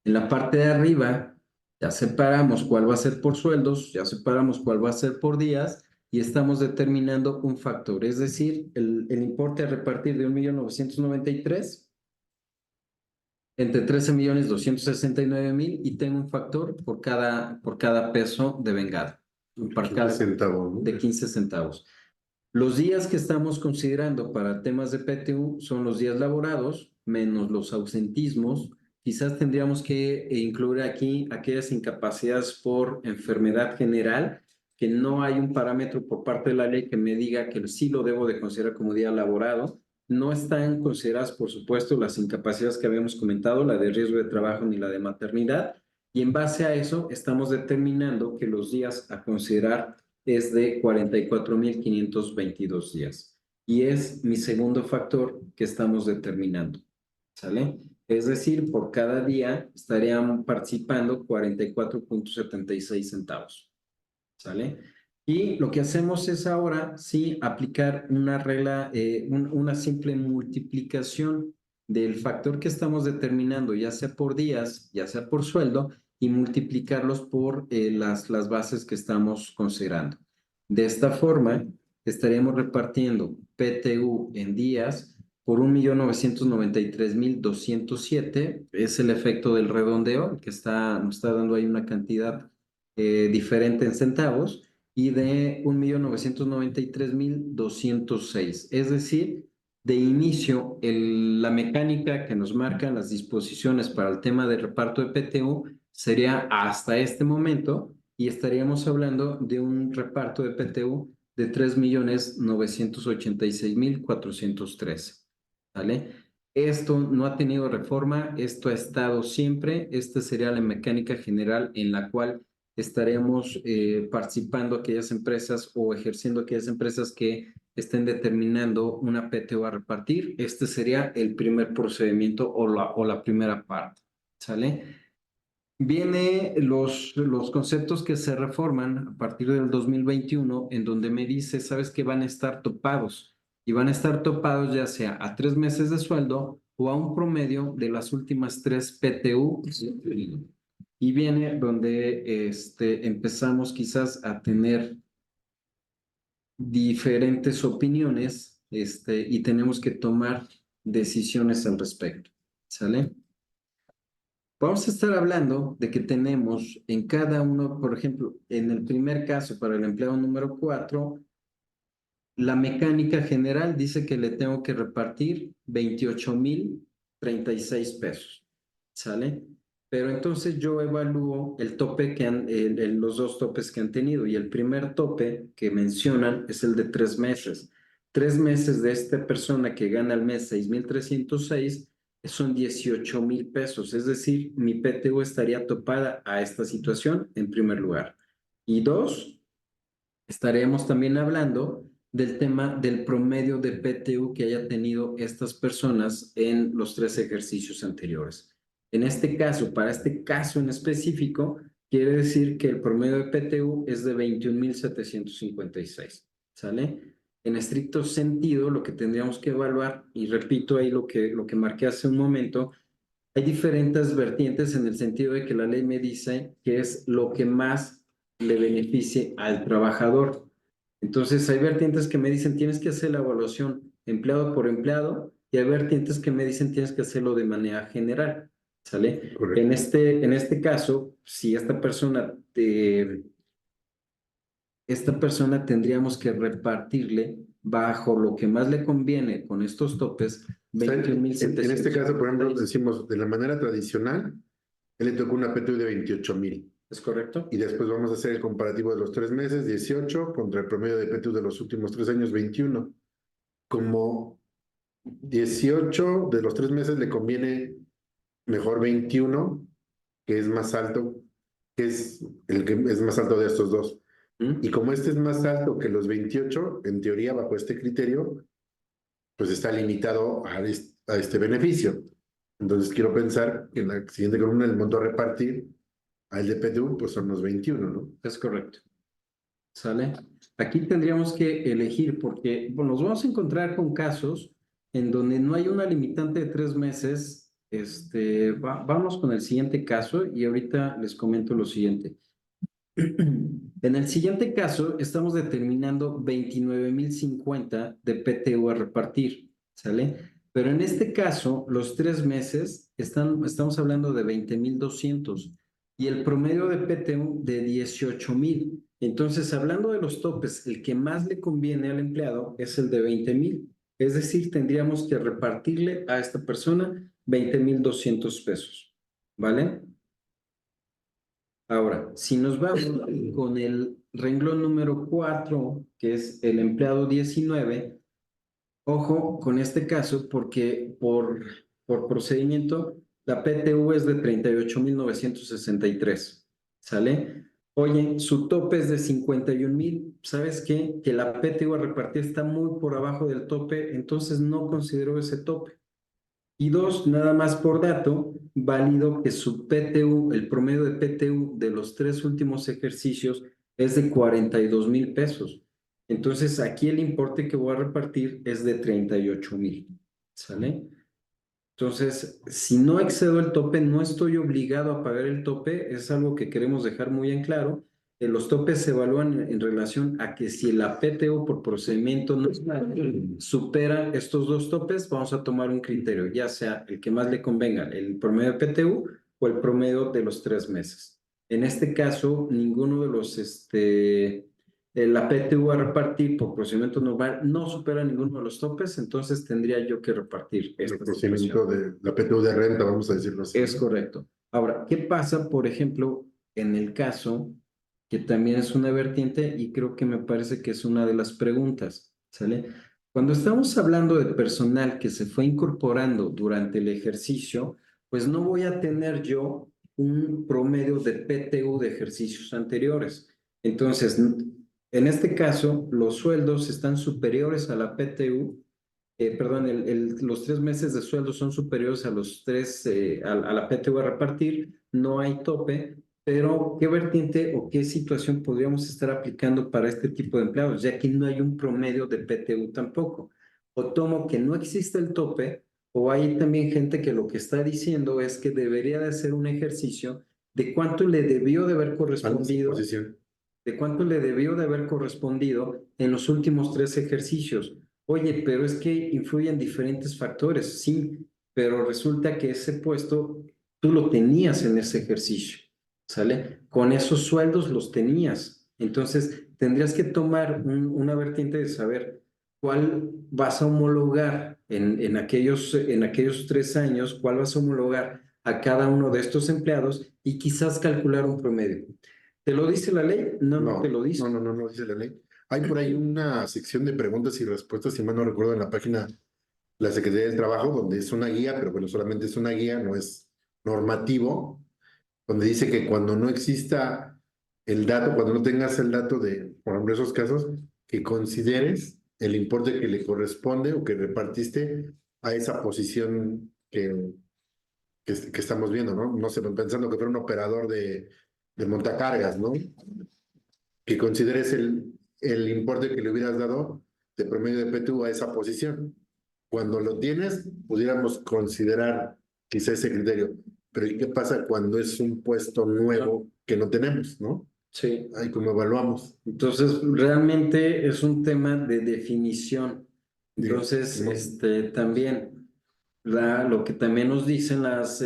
En la parte de arriba ya separamos cuál va a ser por sueldos, ya separamos cuál va a ser por días y estamos determinando un factor, es decir, el importe a repartir de 1,993,000 entre 13,269,000, y tengo un factor por cada peso de vengado, para 15 cada centavos, ¿no? de 15 centavos. Los días que estamos considerando para temas de PTU son los días laborados menos los ausentismos. Quizás tendríamos que incluir aquí aquellas incapacidades por enfermedad general, que no hay un parámetro por parte de la ley que me diga que sí lo debo de considerar como día laborado. No están consideradas, por supuesto, las incapacidades que habíamos comentado, la de riesgo de trabajo ni la de maternidad, y en base a eso estamos determinando que los días a considerar es de 44,522 días. Y es mi segundo factor que estamos determinando, ¿sale? Es decir, por cada día estarían participando 44,76 centavos, ¿sale? Y lo que hacemos es ahora, sí, aplicar una regla, una simple multiplicación del factor que estamos determinando, ya sea por días, ya sea por sueldo, y multiplicarlos por las bases que estamos considerando. De esta forma, estaríamos repartiendo PTU en días por 1,993,207. Es el efecto del redondeo, que nos está dando ahí una cantidad diferente en centavos, y de 1,993,206. Es decir, de inicio, la mecánica que nos marcan las disposiciones para el tema de reparto de PTU sería hasta este momento, y estaríamos hablando de un reparto de PTU de 3,986,413. ¿Vale? Esto no ha tenido reforma, esto ha estado siempre. Esta sería la mecánica general en la cual estaremos participando aquellas empresas o ejerciendo aquellas empresas que estén determinando una PTU a repartir. Este sería el primer procedimiento o la primera parte, ¿sale? Viene los conceptos que se reforman a partir del 2021, en donde me dice, sabes que van a estar topados, y van a estar topados ya sea a 3 meses de sueldo o a un promedio de las últimas 3 PTU. Y viene donde empezamos quizás a tener diferentes opiniones, y tenemos que tomar decisiones al respecto, ¿sale? Vamos a estar hablando de que tenemos en cada uno, por ejemplo, en el primer caso para el empleado número 4, la mecánica general dice que le tengo que repartir 28,036 pesos, ¿sale? Pero entonces yo evalúo el tope que los dos topes que han tenido, y el primer tope que mencionan es el de 3 meses. 3 meses de esta persona que gana al mes 6,306 son 18,000 pesos, es decir, mi PTU estaría topada a esta situación en primer lugar. Y dos, estaremos también hablando del tema del promedio de PTU que haya tenido estas personas en los 3 ejercicios anteriores. En este caso, para este caso en específico, quiere decir que el promedio de PTU es de 21,756, ¿sale? En estricto sentido, lo que tendríamos que evaluar, y repito ahí lo que marqué hace un momento, hay diferentes vertientes en el sentido de que la ley me dice que es lo que más le beneficie al trabajador. Entonces, hay vertientes que me dicen tienes que hacer la evaluación empleado por empleado, y hay vertientes que me dicen tienes que hacerlo de manera general, ¿sale? Correcto. En este caso, si esta persona tendríamos que repartirle bajo lo que más le conviene con estos topes, En este caso, por ejemplo, 21,700. decimos de la manera tradicional, él le tocó una PTU de 28,000. ¿Es correcto? Y después vamos a hacer el comparativo de los 3 meses, 18, contra el promedio de PTU de los últimos 3 años, 21. Como 18 de los 3 meses le conviene mejor 21, que es más alto, que es el que es más alto de estos dos. Y como este es más alto que los 28, en teoría, bajo este criterio, pues está limitado a este beneficio. Entonces quiero pensar que en la siguiente columna el monto a repartir al de PTU, pues son los 21, ¿no? Es correcto. ¿Sale? Aquí tendríamos que elegir porque bueno, nos vamos a encontrar con casos en donde no hay una limitante de 3 meses. Vamos con el siguiente caso y ahorita les comento lo siguiente. En el siguiente caso estamos determinando 29,050 de PTU a repartir, ¿sale? Pero en este caso, los 3 meses estamos hablando de 20,200 y el promedio de PTU de 18,000. Entonces, hablando de los topes, el que más le conviene al empleado es el de 20,000. Es decir, tendríamos que repartirle a esta persona 20,200 pesos, ¿vale? Ahora, si nos vamos con el renglón número 4, que es el empleado 19, ojo con este caso porque por procedimiento la PTU es de 38,963, ¿sale? Oye, su tope es de 51,000, ¿sabes qué? Que la PTU a repartir está muy por abajo del tope, entonces no considero ese tope. Y dos, nada más por dato, válido que su PTU, el promedio de PTU de los 3 últimos ejercicios es de 42,000 pesos. Entonces, aquí el importe que voy a repartir es de 38,000, ¿sale? Entonces, si no excedo el tope, no estoy obligado a pagar el tope, es algo que queremos dejar muy en claro. Los topes se evalúan en relación a que si la PTU por procedimiento no supera estos dos topes, vamos a tomar un criterio, ya sea el que más le convenga, el promedio de PTU o el promedio de los 3 meses. En este caso, ninguno de los, la PTU a repartir por procedimiento normal no supera ninguno de los topes, entonces tendría yo que repartir El esta procedimiento situación. de la PTU de renta, vamos a decirlo así. Es correcto. Ahora, ¿qué pasa, por ejemplo, en el caso que también es una vertiente y creo que me parece que es una de las preguntas, ¿sale? Cuando estamos hablando de personal que se fue incorporando durante el ejercicio, pues no voy a tener yo un promedio de PTU de ejercicios anteriores. Entonces, en este caso, los sueldos están superiores a la PTU, perdón, los 3 meses de sueldo son superiores a los 3, a la PTU a repartir, no hay tope, pero ¿qué vertiente o qué situación podríamos estar aplicando para este tipo de empleados? Ya que no hay un promedio de PTU tampoco. O tomo que no existe el tope, o hay también gente que lo que está diciendo es que debería de hacer un ejercicio de cuánto le debió de haber correspondido, en los últimos 3 ejercicios. Oye, pero es que influyen diferentes factores, sí, pero resulta que ese puesto tú lo tenías en ese ejercicio, ¿sale? Con esos sueldos los tenías. Entonces, tendrías que tomar una vertiente de saber cuál vas a homologar en aquellos 3 años, cuál vas a homologar a cada uno de estos empleados y quizás calcular un promedio. ¿Te lo dice la ley? No, no te lo dice. No dice la ley. Hay por ahí una sección de preguntas y respuestas, si mal no recuerdo, en la página de la Secretaría del Trabajo, donde es una guía, pero bueno, solamente es una guía, no es normativo, donde dice que cuando no exista el dato, cuando no tengas el dato de, por ejemplo, esos casos, que consideres el importe que le corresponde o que repartiste a esa posición que estamos viendo, ¿no? No sé, pensando que fuera un operador de montacargas, ¿no? Que consideres el importe que le hubieras dado de promedio de PTU a esa posición. Cuando lo tienes, pudiéramos considerar quizá ese criterio. Pero ¿y qué pasa cuando es un puesto nuevo que no tenemos, no? Sí. Ahí cómo evaluamos. Entonces, realmente es un tema de definición. Digo, Entonces, no. también lo que también nos dicen las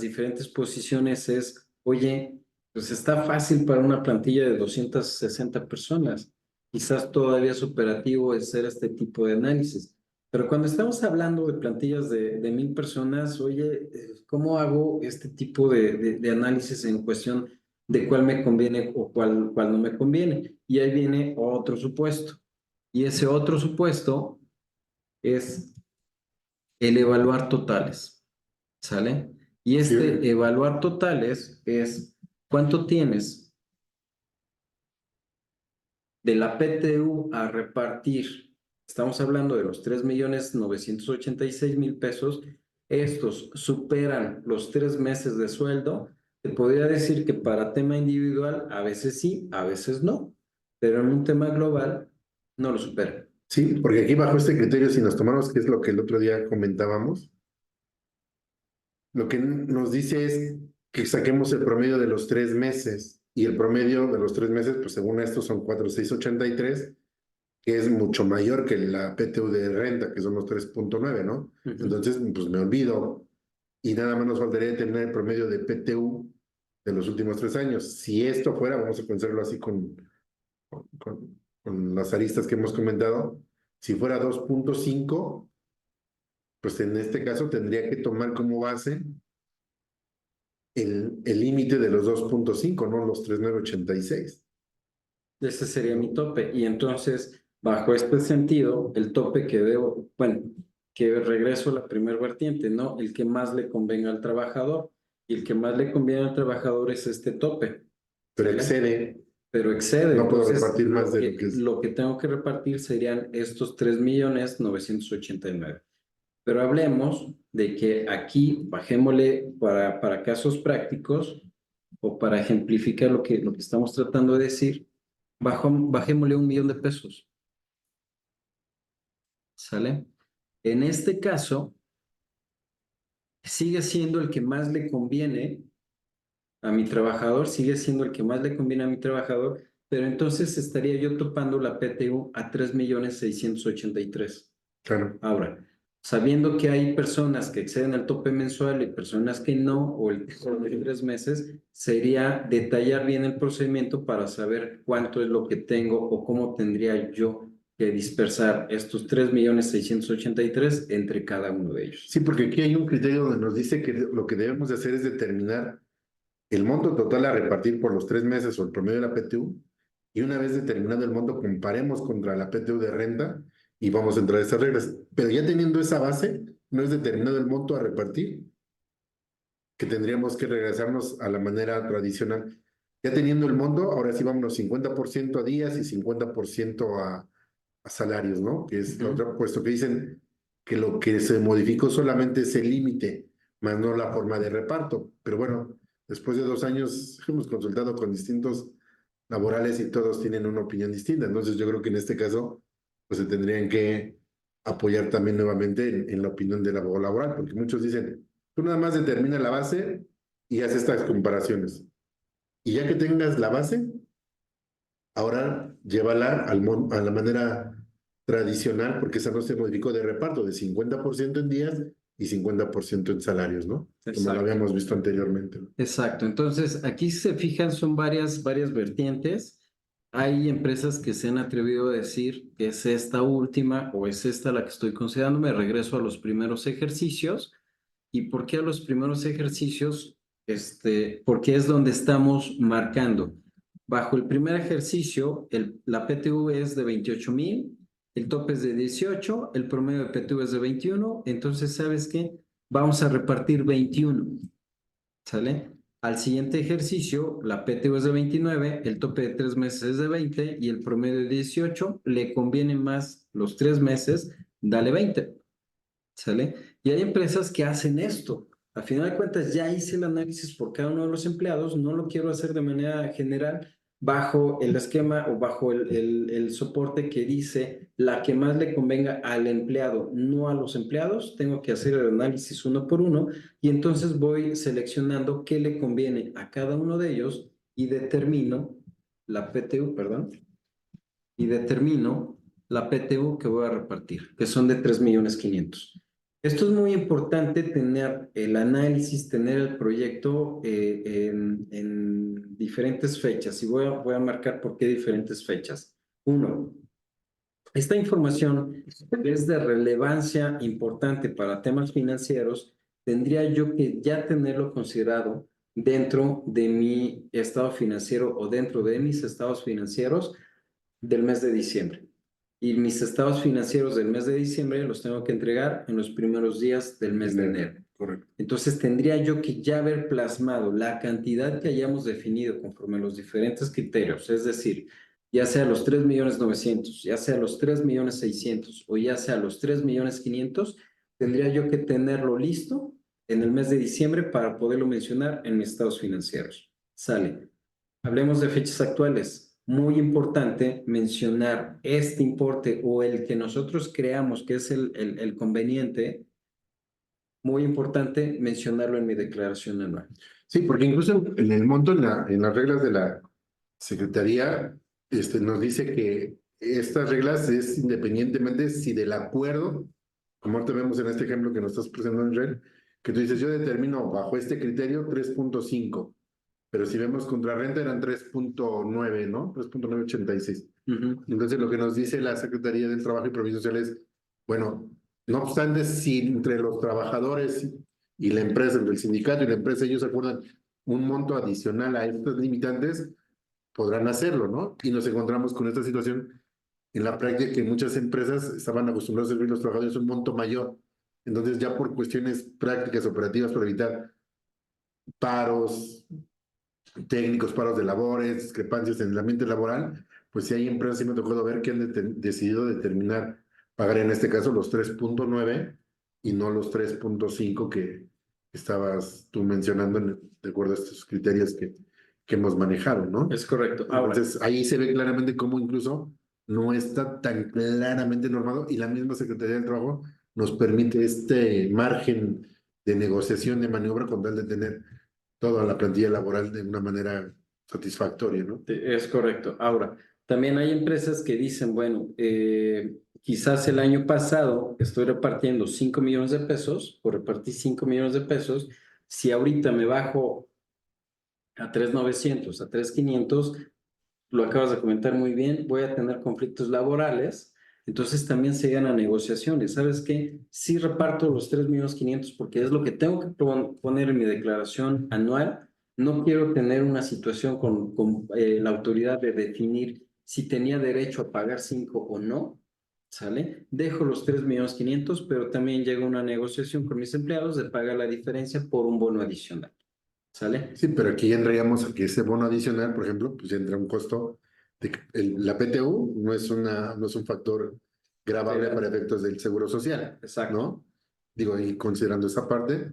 diferentes posiciones es, oye, pues está fácil para una plantilla de 260 personas. Quizás todavía es operativo hacer este tipo de análisis. Pero cuando estamos hablando de plantillas de 1000 personas, oye, ¿cómo hago este tipo de análisis en cuestión de cuál me conviene o cuál no me conviene? Y ahí viene otro supuesto. Y ese otro supuesto es el evaluar totales, ¿sale? Y Sí, evaluar totales es cuánto tienes de la PTU a repartir. Estamos hablando de los 3.986.000 pesos. Estos superan los 3 meses de sueldo. Te podría decir que para tema individual a veces sí, a veces no, pero en un tema global no lo supera. sí, porque aquí bajo este criterio, si nos tomamos, que es lo que el otro día comentábamos, lo que nos dice es que saquemos el promedio de los 3 meses. Y el promedio de los 3 meses, pues según esto son 4,683, que es mucho mayor que la PTU de renta, que son los 3,9, ¿no? Entonces, pues me olvido y nada más nos faltaría tener el promedio de PTU de los últimos 3 años. Si esto fuera, vamos a pensarlo así con las aristas que hemos comentado, si fuera 2,5, pues en este caso tendría que tomar como base el límite de los 2,5, no los 3,986. Ese sería mi tope. Y entonces, bajo este sentido, el tope que debo, bueno, que regreso a la primera vertiente, ¿no? El que más le convenga al trabajador. Y el que más le conviene al trabajador es este tope. Pero ¿Sale? excede, Pero excede. no puedo Entonces, repartir más de lo que es. lo que tengo que repartir serían estos 3.989.000. Pero hablemos de que aquí bajémosle para casos prácticos o para ejemplificar lo que estamos tratando de decir, bajémosle 1 millón de pesos. ¿Sale? En este caso, sigue siendo el que más le conviene a mi trabajador, sigue siendo el que más le conviene a mi trabajador, pero entonces estaría yo topando la PTU a 3.683.000. Claro. Ahora, sabiendo que hay personas que exceden el tope mensual y personas que no, o el tope de 3 meses, sería detallar bien el procedimiento para saber cuánto es lo que tengo o cómo tendría yo que dispersar estos 3.683.000 entre cada uno de ellos. Sí, porque aquí hay un criterio donde nos dice que lo que debemos de hacer es determinar el monto total a repartir por los 3 meses o el promedio de la PTU, y una vez determinado el monto, comparemos contra la PTU de renta y vamos a entrar a esas reglas. Pero ya teniendo esa base, no es determinado el monto a repartir, que tendríamos que regresarnos a la manera tradicional. Ya teniendo el monto, ahora sí vámonos 50% a días y 50% a salarios, ¿no? Que es lo otro, puesto que dicen que lo que se modificó solamente es el límite, más no la forma de reparto. Pero bueno, después de 2 años hemos consultado con distintos laborales y todos tienen una opinión distinta. Entonces yo creo que en este caso, pues se tendrían que apoyar también nuevamente en la opinión del abogado laboral, porque muchos dicen, tú nada más determina la base y haz estas comparaciones. Y ya que tengas la base, ahora llévala a la manera tradicional, porque esa no se modificó de reparto, de 50% en días y 50% en salarios, ¿no? Como lo Exacto. habíamos visto anteriormente. Exacto. Entonces, aquí si se fijan, son varias vertientes. Hay empresas que se han atrevido a decir que es esta última o es esta la que estoy considerando. Me regreso a los primeros ejercicios. ¿Y por qué a los primeros ejercicios? Porque es donde estamos marcando. Bajo el primer ejercicio, la PTU es de 28,000, el tope es de 18, el promedio de PTU es de 21. Entonces, ¿sabes qué? Vamos a repartir 21. ¿Sale? Al siguiente ejercicio, la PTU es de 29, el tope de 3 meses es de 20 y el promedio de 18. Le conviene más los 3 meses, dale 20. ¿Sale? Y hay empresas que hacen esto. A final de cuentas, ya hice el análisis por cada uno de los empleados, no lo quiero hacer de manera general bajo el esquema o bajo el soporte que dice la que más le convenga al empleado, no a los empleados. Tengo que hacer el análisis uno por uno y entonces voy seleccionando qué le conviene a cada uno de ellos y determino la PTU, perdón, y determino la PTU que voy a repartir, que son de 3,500,000. Esto es muy importante, tener el análisis, tener el proyecto en diferentes fechas. Y voy a marcar por qué diferentes fechas. Uno, esta información es de relevancia importante para temas financieros. Tendría yo que ya tenerlo considerado dentro de mi estado financiero o dentro de mis estados financieros del mes de diciembre. Y mis estados financieros del mes de diciembre los tengo que entregar en los primeros días del mes de enero. Correcto. Entonces tendría yo que ya haber plasmado la cantidad que hayamos definido conforme a los diferentes criterios, es decir, ya sea los 3,900,000, ya sea los 3,600,000 o ya sea los 3,500,000, tendría yo que tenerlo listo en el mes de diciembre para poderlo mencionar en mis estados financieros. Sale. Hablemos de fechas actuales. Muy importante mencionar este importe o el que nosotros creamos que es el conveniente. Muy importante mencionarlo en mi declaración anual. Sí, porque incluso en el monto, en las reglas de la Secretaría, nos dice que estas reglas es independientemente si del acuerdo, como ahorita vemos en este ejemplo que nos estás presentando, Israel, que tú dices, yo determino bajo este criterio 3.5, pero si vemos contra renta eran 3.9, ¿no? 3.986. Entonces lo que nos dice la Secretaría del Trabajo y Previsión Social es, bueno, no obstante, si entre los trabajadores y la empresa, entre el sindicato y la empresa, ellos acuerdan un monto adicional a estos limitantes, podrán hacerlo, ¿no? Y nos encontramos con esta situación en la práctica que muchas empresas estaban acostumbrados a servir a los trabajadores un monto mayor. Entonces ya por cuestiones prácticas, operativas, para evitar paros técnicos, paros de labores, discrepancias en el ambiente laboral, pues sí hay empresas, sí me tocó ver que han decidido determinar pagar en este caso los 3.9 y no los 3.5 que estabas tú mencionando de acuerdo a estos criterios que hemos manejado, ¿no? Es correcto. Ahora, Entonces ahí se ve claramente cómo incluso no está tan claramente normado y la misma Secretaría del Trabajo nos permite este margen de negociación, de maniobra con tal de tener toda la plantilla laboral de una manera satisfactoria, ¿no? es correcto. Ahora, también hay empresas que dicen, bueno, quizás el año pasado estoy repartiendo 5 millones de pesos, o repartí 5 millones de pesos, si ahorita me bajo a 3,900, a 3,500, lo acabas de comentar muy bien, voy a tener conflictos laborales, entonces también se llegan a negociaciones. ¿Sabes qué? Sí reparto los 3,500,000 porque es lo que tengo que poner en mi declaración anual. No quiero tener una situación con la autoridad de definir si tenía derecho a pagar 5 o no, ¿sale? Dejo los 3,500,000, pero también llega una negociación con mis empleados de pagar la diferencia por un bono adicional. ¿Sale? Sí, pero aquí ya entraríamos a que ese bono adicional, por ejemplo, pues ya entra un costo de la PTU no es un factor gravable para efectos del seguro social, Exacto. ¿no? Digo, y considerando esa parte,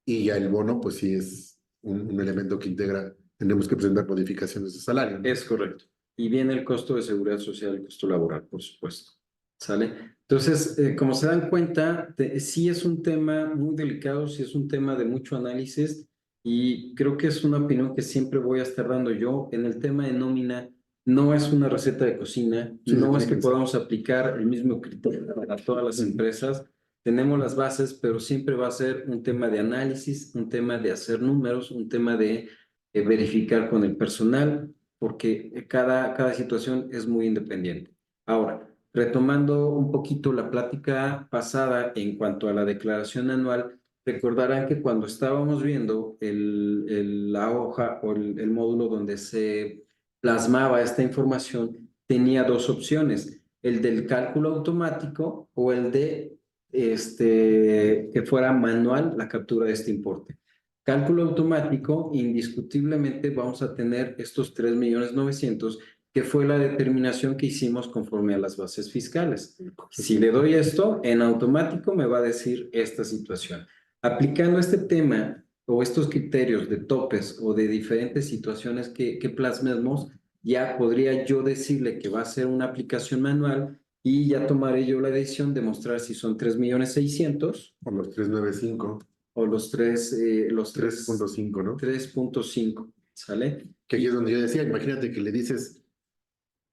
y ya el bono, pues sí es un elemento que integra, tenemos que presentar modificaciones de salario, ¿no? Es correcto. Y viene el costo de seguridad social, el costo laboral, por supuesto. ¿Sale? Entonces, como se dan cuenta, sí es un tema muy delicado, sí es un tema de mucho análisis y creo que es una opinión que siempre voy a estar dando yo. En el tema de nómina, no es una receta de cocina, Sí, no es que definitivamente. podamos aplicar el mismo criterio para todas las empresas. tenemos las bases, pero siempre va a ser un tema de análisis, un tema de hacer números, un tema de verificar con el personal, porque cada situación es muy independiente. Ahora, retomando un poquito la plática pasada en cuanto a la declaración anual, recordarán que cuando estábamos viendo la hoja o el módulo donde se plasmaba esta información, tenía dos opciones, el del cálculo automático o el de que fuera manual la captura de este importe. Cálculo automático, indiscutiblemente vamos a tener estos 3.900.000, que fue la determinación que hicimos conforme a las bases fiscales. Si le doy esto, en automático me va a decir esta situación. Aplicando este tema o estos criterios de topes o de diferentes situaciones que plasmemos, ya podría yo decirle que va a ser una aplicación manual y ya tomaré yo la decisión de mostrar si son 3.600.000 Por los 395, o los 3.5, ¿no? 3.5, ¿sale? Que aquí es donde yo decía, imagínate que le dices,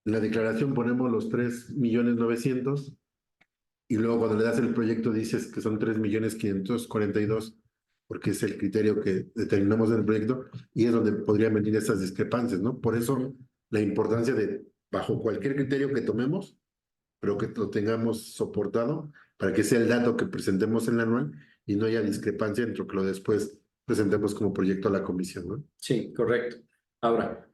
en la declaración ponemos los 3.900.000 y luego cuando le das el proyecto dices que son 3.542.000 porque es el criterio que determinamos en el proyecto y es donde podrían venir esas discrepancias, ¿no? Por eso la importancia de, bajo cualquier criterio que tomemos, pero que lo tengamos soportado para que sea el dato que presentemos en la anual y no haya discrepancia entre lo que lo después presentemos como proyecto a la comisión, ¿no? Sí, correcto. Ahora,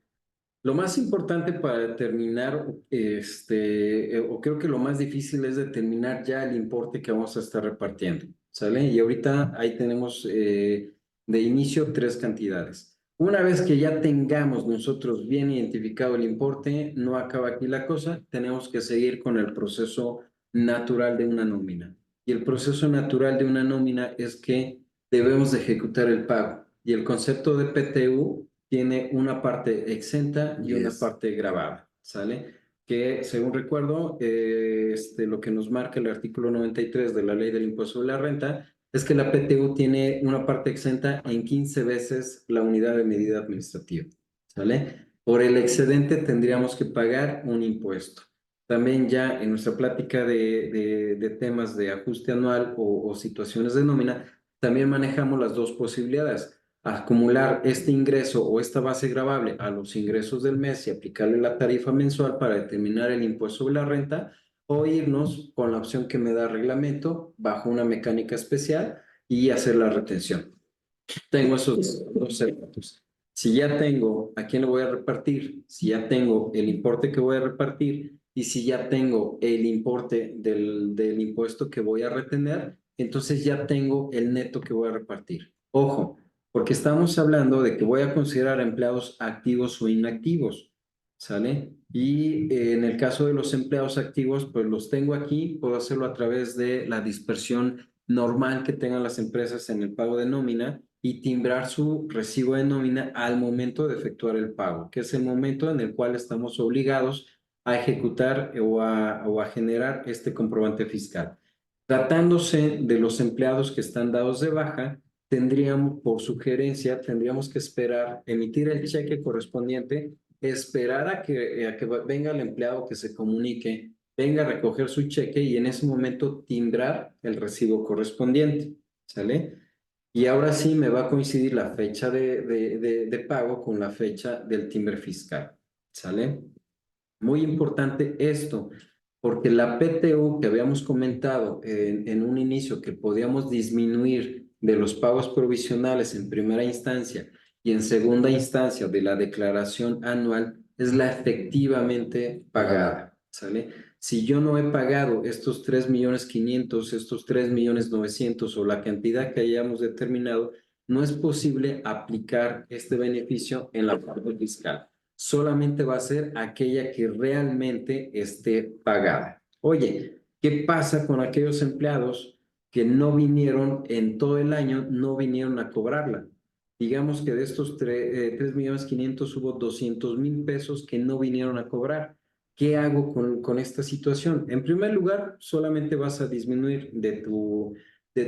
lo más importante para determinar, o creo que lo más difícil es determinar ya el importe que vamos a estar repartiendo, ¿sale? Y ahorita ahí tenemos de inicio 3 cantidades. Una vez que ya tengamos nosotros bien identificado el importe, no acaba aquí la cosa, tenemos que seguir con el proceso natural de una nómina. Y el proceso natural de una nómina es que debemos de ejecutar el pago. Y el concepto de PTU tiene una parte exenta y una parte grabada, ¿sale? Que según recuerdo, lo que nos marca el artículo 93 de la Ley del Impuesto sobre la Renta es que la PTU tiene una parte exenta en 15 veces la unidad de medida administrativa, ¿sale? Por el excedente tendríamos que pagar un impuesto. También ya en nuestra plática de temas de ajuste anual o situaciones de nómina, también manejamos las dos posibilidades: acumular este ingreso o esta base gravable a los ingresos del mes y aplicarle la tarifa mensual para determinar el impuesto sobre la renta, o irnos con la opción que me da el reglamento bajo una mecánica especial y hacer la retención. Tengo esos dos elementos. Si ya tengo a quién le voy a repartir, si ya tengo el importe que voy a repartir y si ya tengo el importe del impuesto que voy a retener, entonces ya tengo el neto que voy a repartir. Ojo, porque estamos hablando de que voy a considerar empleados activos o inactivos, ¿sale? Y en el caso de los empleados activos, pues los tengo aquí, puedo hacerlo a través de la dispersión normal que tengan las empresas en el pago de nómina y timbrar su recibo de nómina al momento de efectuar el pago, que es el momento en el cual estamos obligados a ejecutar o a generar este comprobante fiscal. Tratándose de los empleados que están dados de baja, tendríamos, por sugerencia, tendríamos que esperar, emitir el cheque correspondiente, esperar a que venga el empleado que se comunique, venga a recoger su cheque y en ese momento timbrar el recibo correspondiente, ¿sale? Y ahora sí me va a coincidir la fecha de pago con la fecha del timbre fiscal, ¿sale? Muy importante esto, porque la PTU que habíamos comentado en un inicio que podíamos disminuir de los pagos provisionales en primera instancia y en segunda instancia de la declaración anual es la efectivamente pagada, ¿sale? Si yo no he pagado estos 3.500.000, estos 3.900.000 o la cantidad que hayamos determinado, no es posible aplicar este beneficio en la parte fiscal. Solamente va a ser aquella que realmente esté pagada. Oye, ¿qué pasa con aquellos empleados que no vinieron en todo el año, no vinieron a cobrarla? Digamos que de estos 3.500.000 hubo 200.000 pesos que no vinieron a cobrar. ¿Qué hago con esta situación? En primer lugar, solamente vas a disminuir de tu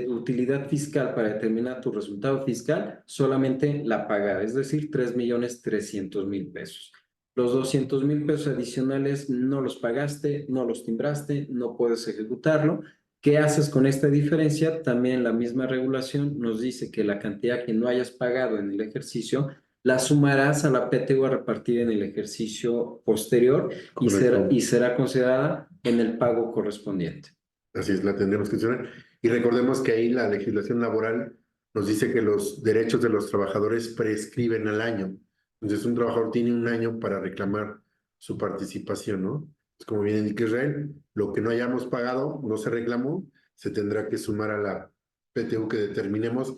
utilidad fiscal para determinar tu resultado fiscal, solamente la pagada, es decir, 3.300.000 pesos. Los 200.000 pesos adicionales no los pagaste, no los timbraste, no puedes ejecutarlo ¿Qué haces con esta diferencia? También la misma regulación nos dice que la cantidad que no hayas pagado en el ejercicio la sumarás a la PTU a repartir en el ejercicio posterior Correcto. y será considerada en el pago correspondiente. Así es, la tendremos que mencionar. Y recordemos que ahí la legislación laboral nos dice que los derechos de los trabajadores prescriben al año. Entonces, un trabajador tiene un año para reclamar su participación, ¿no? Es como bien indica Israel, lo que no hayamos pagado no se reclamó, se tendrá que sumar a la PTU que determinemos.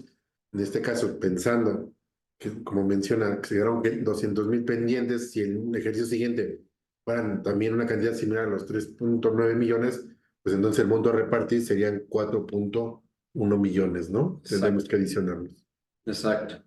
En este caso, pensando que, como menciona, que se quedaron 200,000 pendientes, si en un ejercicio siguiente fueran también una cantidad similar a los 3.9 millones, pues entonces el monto a repartir serían 4.1 millones, ¿no? Tendremos que adicionarlos. Exacto.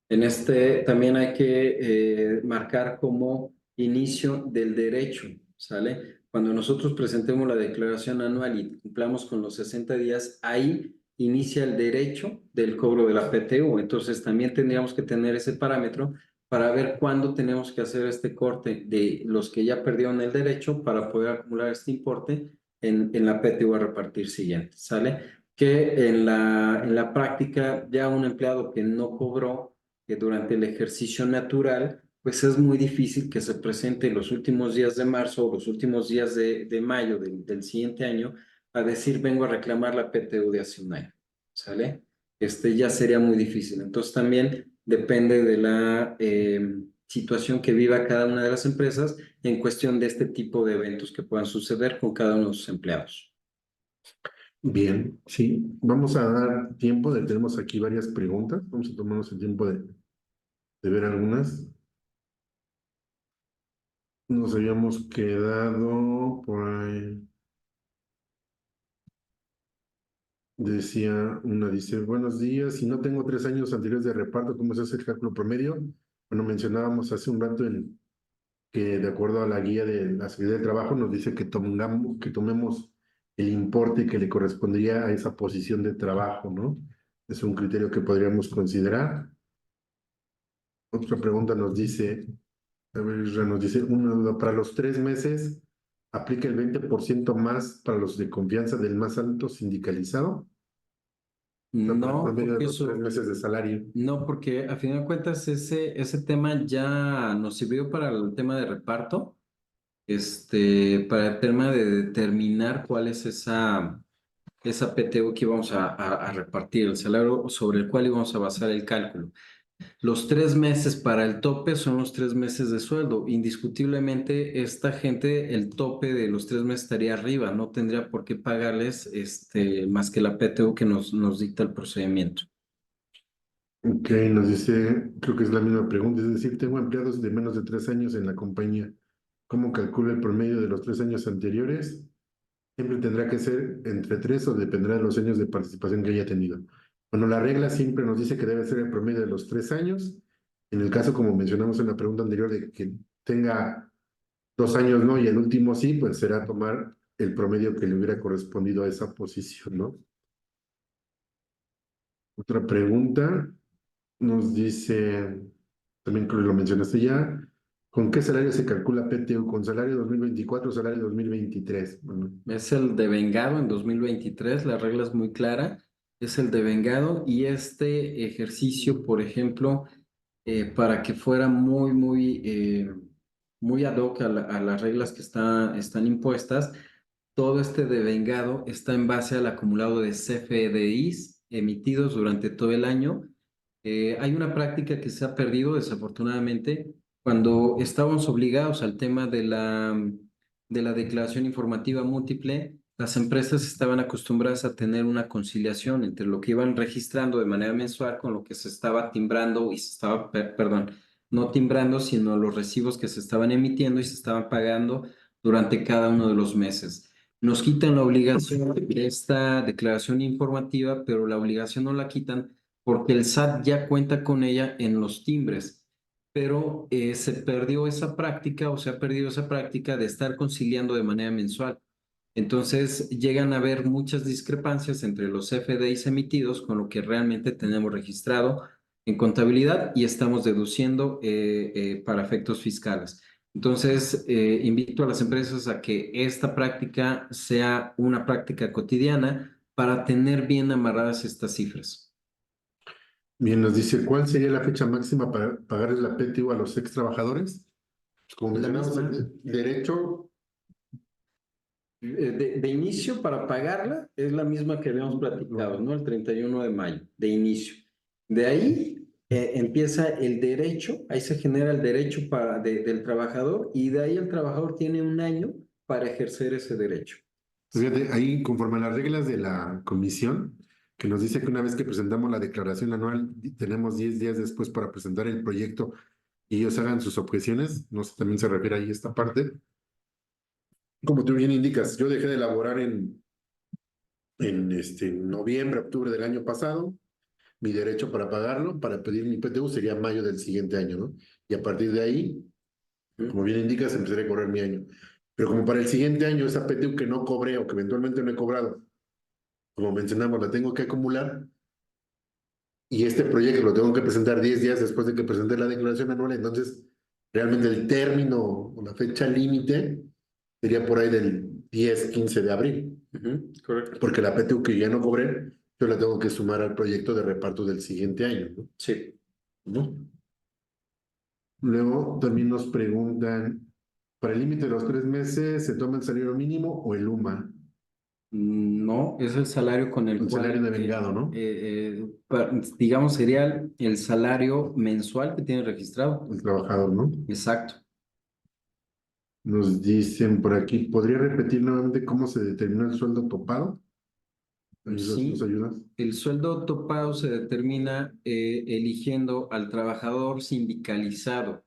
En este también hay que marcar como inicio del derecho, ¿sale? Cuando nosotros presentemos la declaración anual y cumplamos con los 60 días, ahí inicia el derecho del cobro de la PTU. Entonces también tendríamos que tener ese parámetro para ver cuándo tenemos que hacer este corte de los que ya perdieron el derecho para poder acumular este importe en la PTU a repartir siguiente, ¿sale? Que en la práctica ya un empleado que no cobró durante el ejercicio natural, pues es muy difícil que se presente en los últimos días de marzo o los últimos días de mayo del siguiente año a decir vengo a reclamar la PTU de hace un año, ¿sale? Ya sería muy difícil. Entonces también depende de la situación que viva cada una de las empresas en cuestión de este tipo de eventos que puedan suceder con cada uno de sus empleados. Bien, sí. Vamos a dar tiempo tenemos aquí varias preguntas. Vamos a tomarnos el tiempo de ver algunas. Nos habíamos quedado por ahí. Dice, buenos días, si no tengo 3 años anteriores de reparto, ¿cómo se hace el cálculo promedio? Bueno, mencionábamos hace un rato que de acuerdo a la guía de la Secretaría de Trabajo nos dice que tomemos el importe que le correspondería a esa posición de trabajo, ¿no? Es un criterio que podríamos considerar. Otra pregunta nos dice, a ver, nos dice una duda, para los 3 meses, ¿aplica el 20% más para los de confianza del más alto sindicalizado? No, Promedio de porque los 3 meses de salario. no, porque a fin de cuentas ese tema ya nos sirvió para el tema de reparto, para el tema de determinar cuál es esa PTU que íbamos a repartir, el salario sobre el cual íbamos a basar el cálculo. Los 3 meses para el tope son los 3 meses de sueldo. Indiscutiblemente, esta gente, el tope de los 3 meses estaría arriba, no tendría por qué pagarles más que la PTU que nos dicta el procedimiento. Ok, nos dice, creo que es la misma pregunta, es decir, tengo empleados de menos de 3 años en la compañía. ¿Cómo calculo el promedio de los 3 años anteriores? Siempre tendrá que ser entre 3 o dependerá de los años de participación que haya tenido. Bueno, la regla siempre nos dice que debe ser el promedio de los 3 años. En el caso, como mencionamos en la pregunta anterior, de que tenga 2 años no y el último sí, pues será tomar el promedio que le hubiera correspondido a esa posición, ¿no? Otra pregunta. Nos dice, también creo que lo mencionaste ya, ¿con qué salario se calcula PTU? ¿Con salario 2024 o salario 2023? Bueno, Es el devengado en 2023, la regla es muy clara, es el devengado y este ejercicio, por ejemplo, para que fuera muy ad hoc a las reglas que están impuestas, todo este devengado está en base al acumulado de CFDIs emitidos durante todo el año. Hay una práctica que se ha perdido, desafortunadamente, cuando estábamos obligados al tema de la declaración informativa múltiple, las empresas estaban acostumbradas a tener una conciliación entre lo que iban registrando de manera mensual con lo que se estaba timbrando y se estaba, perdón, no timbrando, sino los recibos que se estaban emitiendo y se estaban pagando durante cada uno de los meses. Nos quitan la obligación de esta declaración informativa, pero la obligación no la quitan porque el SAT ya cuenta con ella en los timbres, pero se perdió esa práctica o se ha perdido esa práctica de estar conciliando de manera mensual. Entonces llegan a haber muchas discrepancias entre los FDIs emitidos con lo que realmente tenemos registrado en contabilidad y estamos deduciendo para efectos fiscales. Entonces, invito a las empresas a que esta práctica sea una práctica cotidiana para tener bien amarradas estas cifras. Bien, nos dice, ¿cuál sería la fecha máxima para pagarles la PTU a los ex trabajadores? Como La mencionamos, misma. el derecho, De inicio para pagarla es la misma que habíamos platicado, ¿no? El 31 de mayo, de inicio. De ahí empieza el derecho, ahí se genera el derecho del trabajador y de ahí el trabajador tiene un año para ejercer ese derecho. fíjate, ahí conforme a las reglas de la comisión, que nos dice que una vez que presentamos la declaración anual, tenemos 10 días después para presentar el proyecto y ellos hagan sus objeciones, no sé, también se refiere ahí a esta parte. Como tú bien indicas, yo dejé de elaborar en noviembre, octubre del año pasado. Mi derecho para pagarlo, para pedir mi PTU, sería mayo del siguiente año, ¿no? Y a partir de ahí, como bien indicas, empezaré a correr mi año. Pero como para el siguiente año, esa PTU que no cobré o que eventualmente no he cobrado, como mencionamos, la tengo que acumular y este proyecto lo tengo que presentar 10 días después de que presenté la declaración anual, entonces realmente el término o la fecha límite sería por ahí del 10-15 de abril. Correcto. Porque la PTU que ya no cobré, yo la tengo que sumar al proyecto de reparto del siguiente año, ¿no? Sí. ¿No? Luego también nos preguntan, ¿para el límite de los 3 meses se toma el salario mínimo o el UMA? No, es el salario con el El cual, salario devengado, ¿no? digamos, sería el salario mensual que tiene registrado. El trabajador, ¿no? Exacto. Nos dicen por aquí, ¿podría repetir nuevamente cómo se determinó el sueldo topado? Sí, ¿Nos ayudas? el sueldo topado se determina eligiendo al trabajador sindicalizado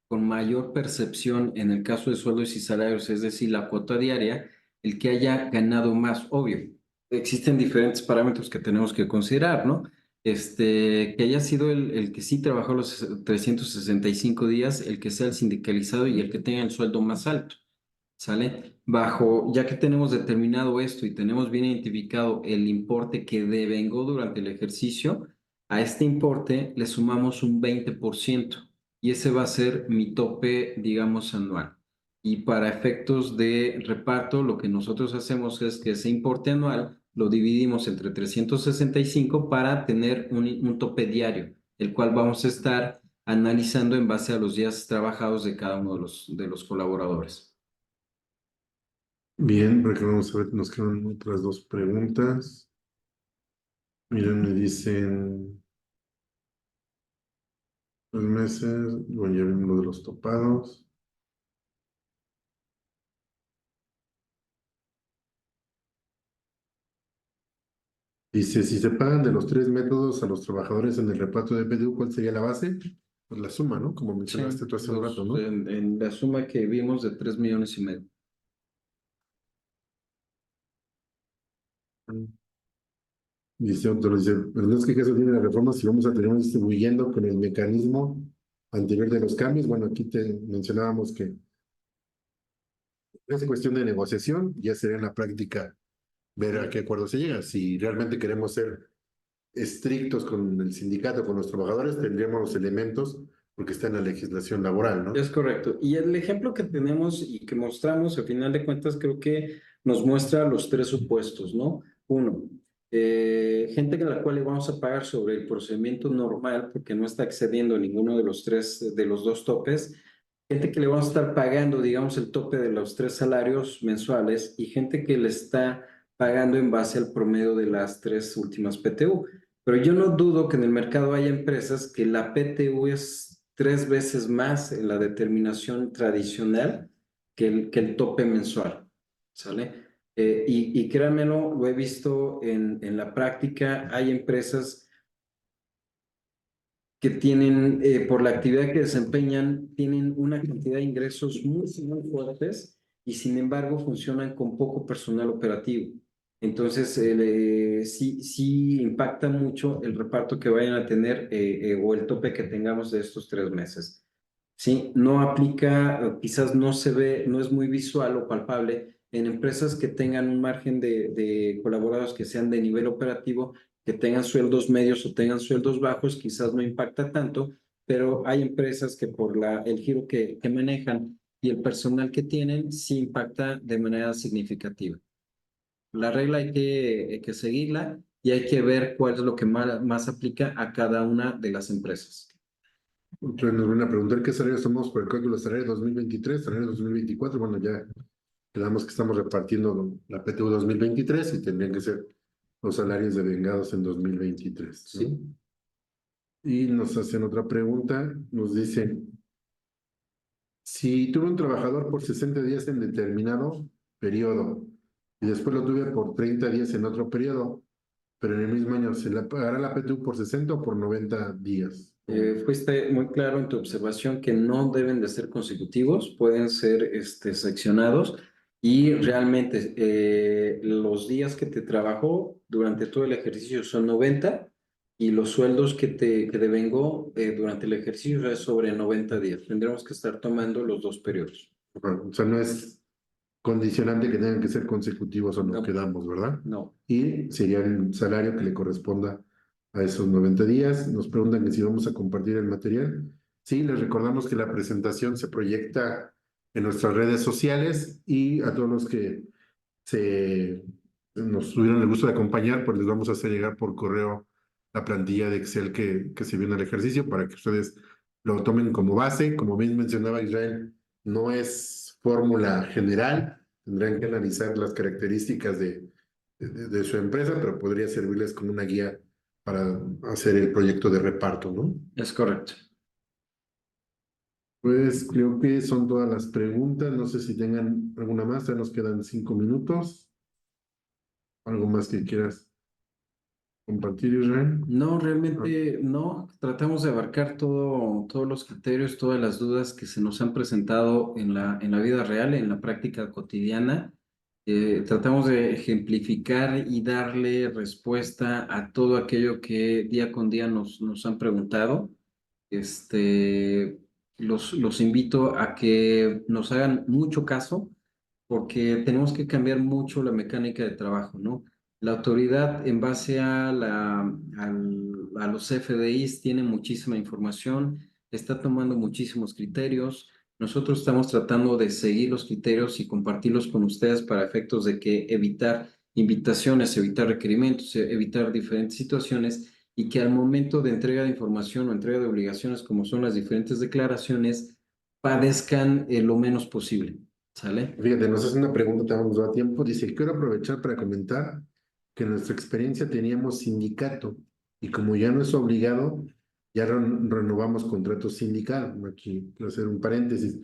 con mayor percepción en el caso de sueldos y salarios, es decir, la cuota diaria, el que haya ganado más, obvio. Existen diferentes parámetros que tenemos que considerar, ¿no? Que haya sido el que sí trabajó los 365 días, el que sea el sindicalizado y el que tenga el sueldo más alto. ¿Sale? Ya que tenemos determinado esto y tenemos bien identificado el importe que devengó durante el ejercicio, a este importe le sumamos un 20% y ese va a ser mi tope, digamos, anual. Y para efectos de reparto, lo que nosotros hacemos es que ese importe anual lo dividimos entre 365 para tener un tope diario, el cual vamos a estar analizando en base a los días trabajados de cada uno de los colaboradores. Bien, porque vamos a ver, nos quedan otras dos preguntas. Miren, me dicen 3 meses, bueno, ya vimos lo de los topados. Dice, si se pagan de los 3 métodos a los trabajadores en el reparto de PTU, ¿cuál sería la base? Pues la suma, ¿no? Como Sí, mencionaste tú hace un rato, ¿no? en la suma que vimos de 3,5 millones. Dice otro, dice, pero no es que eso tiene la reforma si vamos a terminar distribuyendo con el mecanismo anterior de los cambios. Bueno, aquí te mencionábamos que es cuestión de negociación, ya sería en la práctica ver a qué acuerdo se llega. Si realmente queremos ser estrictos con el sindicato, con los trabajadores, tendríamos los elementos porque está en la legislación laboral, ¿no? Es correcto. Y el ejemplo que tenemos y que mostramos, al final de cuentas, creo que nos muestra los tres supuestos, ¿no? Uno, gente a la cual le vamos a pagar sobre el procedimiento normal porque no está excediendo ninguno de los de los dos topes. Gente que le vamos a estar pagando, digamos, el tope de los 3 salarios mensuales y gente que le está pagando en base al promedio de las 3 últimas PTU. Pero yo no dudo que en el mercado haya empresas que la PTU es 3 veces más en la determinación tradicional que el tope mensual, ¿sale? Y créanmelo, lo he visto en la práctica, hay empresas que tienen, por la actividad que desempeñan, tienen una cantidad de ingresos muy, muy fuertes y sin embargo funcionan con poco personal operativo. Entonces, sí impacta mucho el reparto que vayan a tener o el tope que tengamos de estos 3 meses. Sí, no aplica, quizás no se ve, no es muy visual o palpable en empresas que tengan un margen de colaboradores que sean de nivel operativo, que tengan sueldos medios o tengan sueldos bajos, quizás no impacta tanto, pero hay empresas que por el giro que manejan y el personal que tienen sí impacta de manera significativa. La regla hay que seguirla y hay que ver cuál es lo que más aplica a cada una de las empresas. Entonces nos van a preguntar qué salario somos por el cálculo de salario 2023, salario 2024. Bueno, ya quedamos que estamos repartiendo la PTU 2023 y tendrían que ser los salarios devengados en 2023, ¿no? Sí. Y nos hacen otra pregunta, nos dicen, si tuve un trabajador por 60 días en determinado periodo y después lo tuve por 30 días en otro periodo, pero en el mismo año, ¿se le pagará la PTU por 60 o por 90 días? Fuiste muy claro en tu observación que no deben de ser consecutivos, pueden ser seccionados y realmente los días que te trabajó durante todo el ejercicio son 90 y los sueldos que devengó durante el ejercicio es sobre 90 días. Tendremos que estar tomando los dos periodos. O sea, no es condicionante que tengan que ser consecutivos o no No. quedamos, ¿verdad? No. Y sería el salario que le corresponda a esos 90 días. Nos preguntan que si vamos a compartir el material. Sí, les recordamos que la presentación se proyecta en nuestras redes sociales y a todos los que nos tuvieron el gusto de acompañar, pues les vamos a hacer llegar por correo la plantilla de Excel que se vio en el ejercicio para que ustedes lo tomen como base. Como bien mencionaba Israel, no es fórmula general, tendrán que analizar las características de su empresa, pero podría servirles como una guía para hacer el proyecto de reparto, ¿no? Es correcto. Pues creo que son todas las preguntas. No sé si tengan alguna más, ya nos quedan 5 minutos. ¿Algo más que quieras compartir, Israel? No, realmente no. Tratamos de abarcar todos los criterios, todas las dudas que se nos han presentado en la vida real, en la práctica cotidiana. Tratamos de ejemplificar y darle respuesta a todo aquello que día con día nos han preguntado. Los invito a que nos hagan mucho caso porque tenemos que cambiar mucho la mecánica de trabajo, ¿no? La autoridad en base a los FDIs tiene muchísima información, está tomando muchísimos criterios. Nosotros estamos tratando de seguir los criterios y compartirlos con ustedes para efectos de que evitar invitaciones, evitar requerimientos, evitar diferentes situaciones y que al momento de entrega de información o entrega de obligaciones, como son las diferentes declaraciones, padezcan lo menos posible. ¿Sale? Fíjate, nos hace una pregunta, nos da tiempo. Dice, quiero aprovechar para comentar que en nuestra experiencia teníamos sindicato y como ya no es obligado, ya renovamos contrato sindical. Aquí quiero hacer un paréntesis.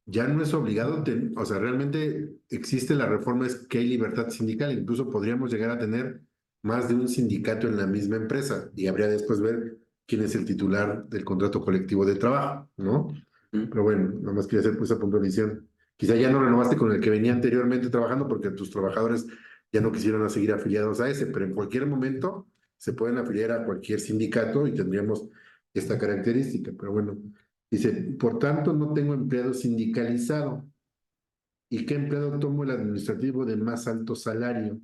Ya no es obligado, o sea, realmente existe la reforma, es que hay libertad sindical. Incluso podríamos llegar a tener más de un sindicato en la misma empresa y habría después ver quién es el titular del contrato colectivo de trabajo, ¿no? Pero bueno, nada más quería hacer pues, esa puntualización. Quizá ya no renovaste con el que venía anteriormente trabajando porque tus trabajadores ya no quisieron seguir afiliados a ese, pero en cualquier momento se pueden afiliar a cualquier sindicato y tendríamos esta característica. Pero bueno, dice, por tanto, no tengo empleado sindicalizado. ¿Y qué empleado tomo el administrativo de más alto salario?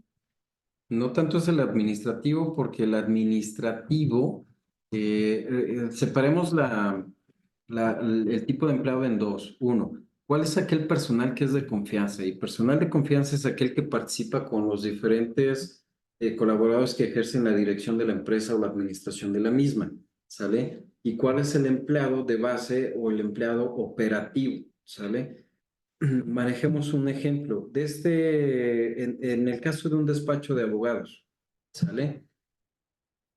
No tanto es el administrativo, porque el administrativo, separemos el tipo de empleado en dos. Uno, ¿cuál es aquel personal que es de confianza? Y personal de confianza es aquel que participa con los diferentes colaboradores que ejercen la dirección de la empresa o la administración de la misma, ¿sale? ¿Y cuál es el empleado de base o el empleado operativo? ¿Sale? Manejemos un ejemplo. En el caso de un despacho de abogados, ¿sale?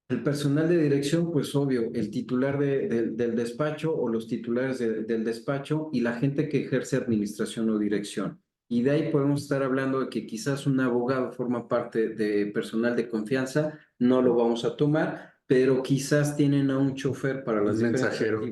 El personal de dirección, pues obvio, el titular del despacho o los titulares del despacho y la gente que ejerce administración o dirección. Y de ahí podemos estar hablando de que quizás un abogado forma parte de personal de confianza, no lo vamos a tomar, pero quizás tienen a un chofer para las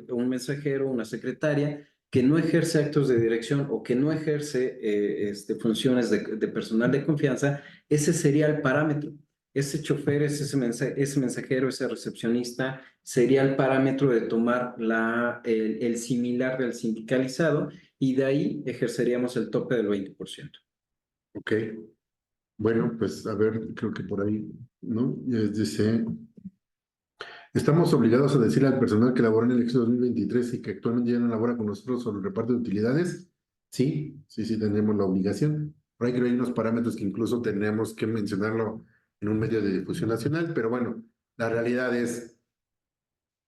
un mensajero, una secretaria, que no ejerce actos de dirección o que no ejerce funciones de personal de confianza. Ese sería el parámetro. Ese chofer, ese mensajero, ese recepcionista, sería el parámetro de tomar el similar del sindicalizado y de ahí ejerceríamos el tope del 20%. Ok. Bueno, pues a ver, creo que por ahí, ¿no? Dice, estamos obligados a decirle al personal que laboró en el ejercicio 2023 y que actualmente ya no labora con nosotros sobre el reparto de utilidades. Sí, tenemos la obligación. Por ahí creo que hay unos parámetros que incluso tenemos que mencionarlo en un medio de difusión nacional, pero bueno, la realidad es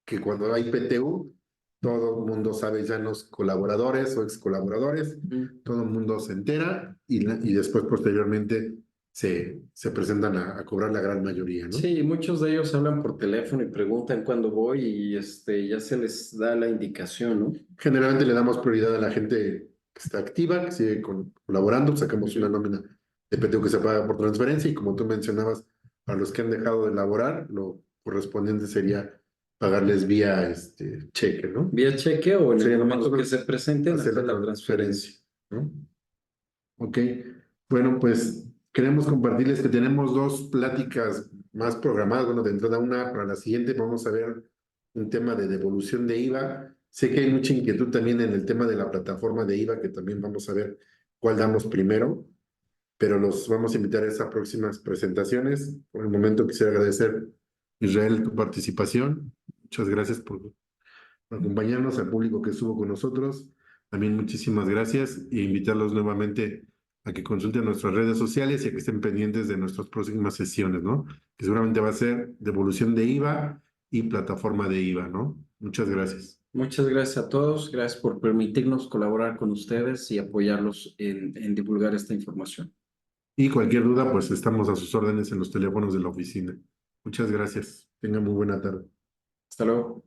que cuando hay PTU, todo el mundo sabe, ya los colaboradores o ex colaboradores, todo el mundo se entera y después posteriormente se presentan a cobrar la gran mayoría, ¿no? Sí, muchos de ellos hablan por teléfono y preguntan cuándo voy y ya se les da la indicación, ¿no? Generalmente le damos prioridad a la gente que está activa, que sigue colaborando, sacamos una nómina de PTU que se paga por transferencia y como tú mencionabas, para los que han dejado de laborar, lo correspondiente sería pagarles vía cheque, ¿no? Vía cheque o en Sí, el momento que nosotros se presenten, hacer hacer la transferencia. ¿no? Ok, bueno, pues queremos compartirles que tenemos dos pláticas más programadas. Bueno, de entrada una para la siguiente vamos a ver un tema de devolución de IVA. Sé que hay mucha inquietud también en el tema de la plataforma de IVA, que también vamos a ver cuál damos primero, pero los vamos a invitar a esas próximas presentaciones. Por el momento quisiera agradecer, Israel, tu participación. Muchas gracias por acompañarnos, al público que estuvo con nosotros. También muchísimas gracias e invitarlos nuevamente a que consulten nuestras redes sociales y a que estén pendientes de nuestras próximas sesiones, ¿no? Que seguramente va a ser devolución de IVA y plataforma de IVA, ¿no? Muchas gracias. Muchas gracias a todos, gracias por permitirnos colaborar con ustedes y apoyarlos en divulgar esta información. Y cualquier duda, pues estamos a sus órdenes en los teléfonos de la oficina. Muchas gracias. Tengan muy buena tarde. Hasta luego.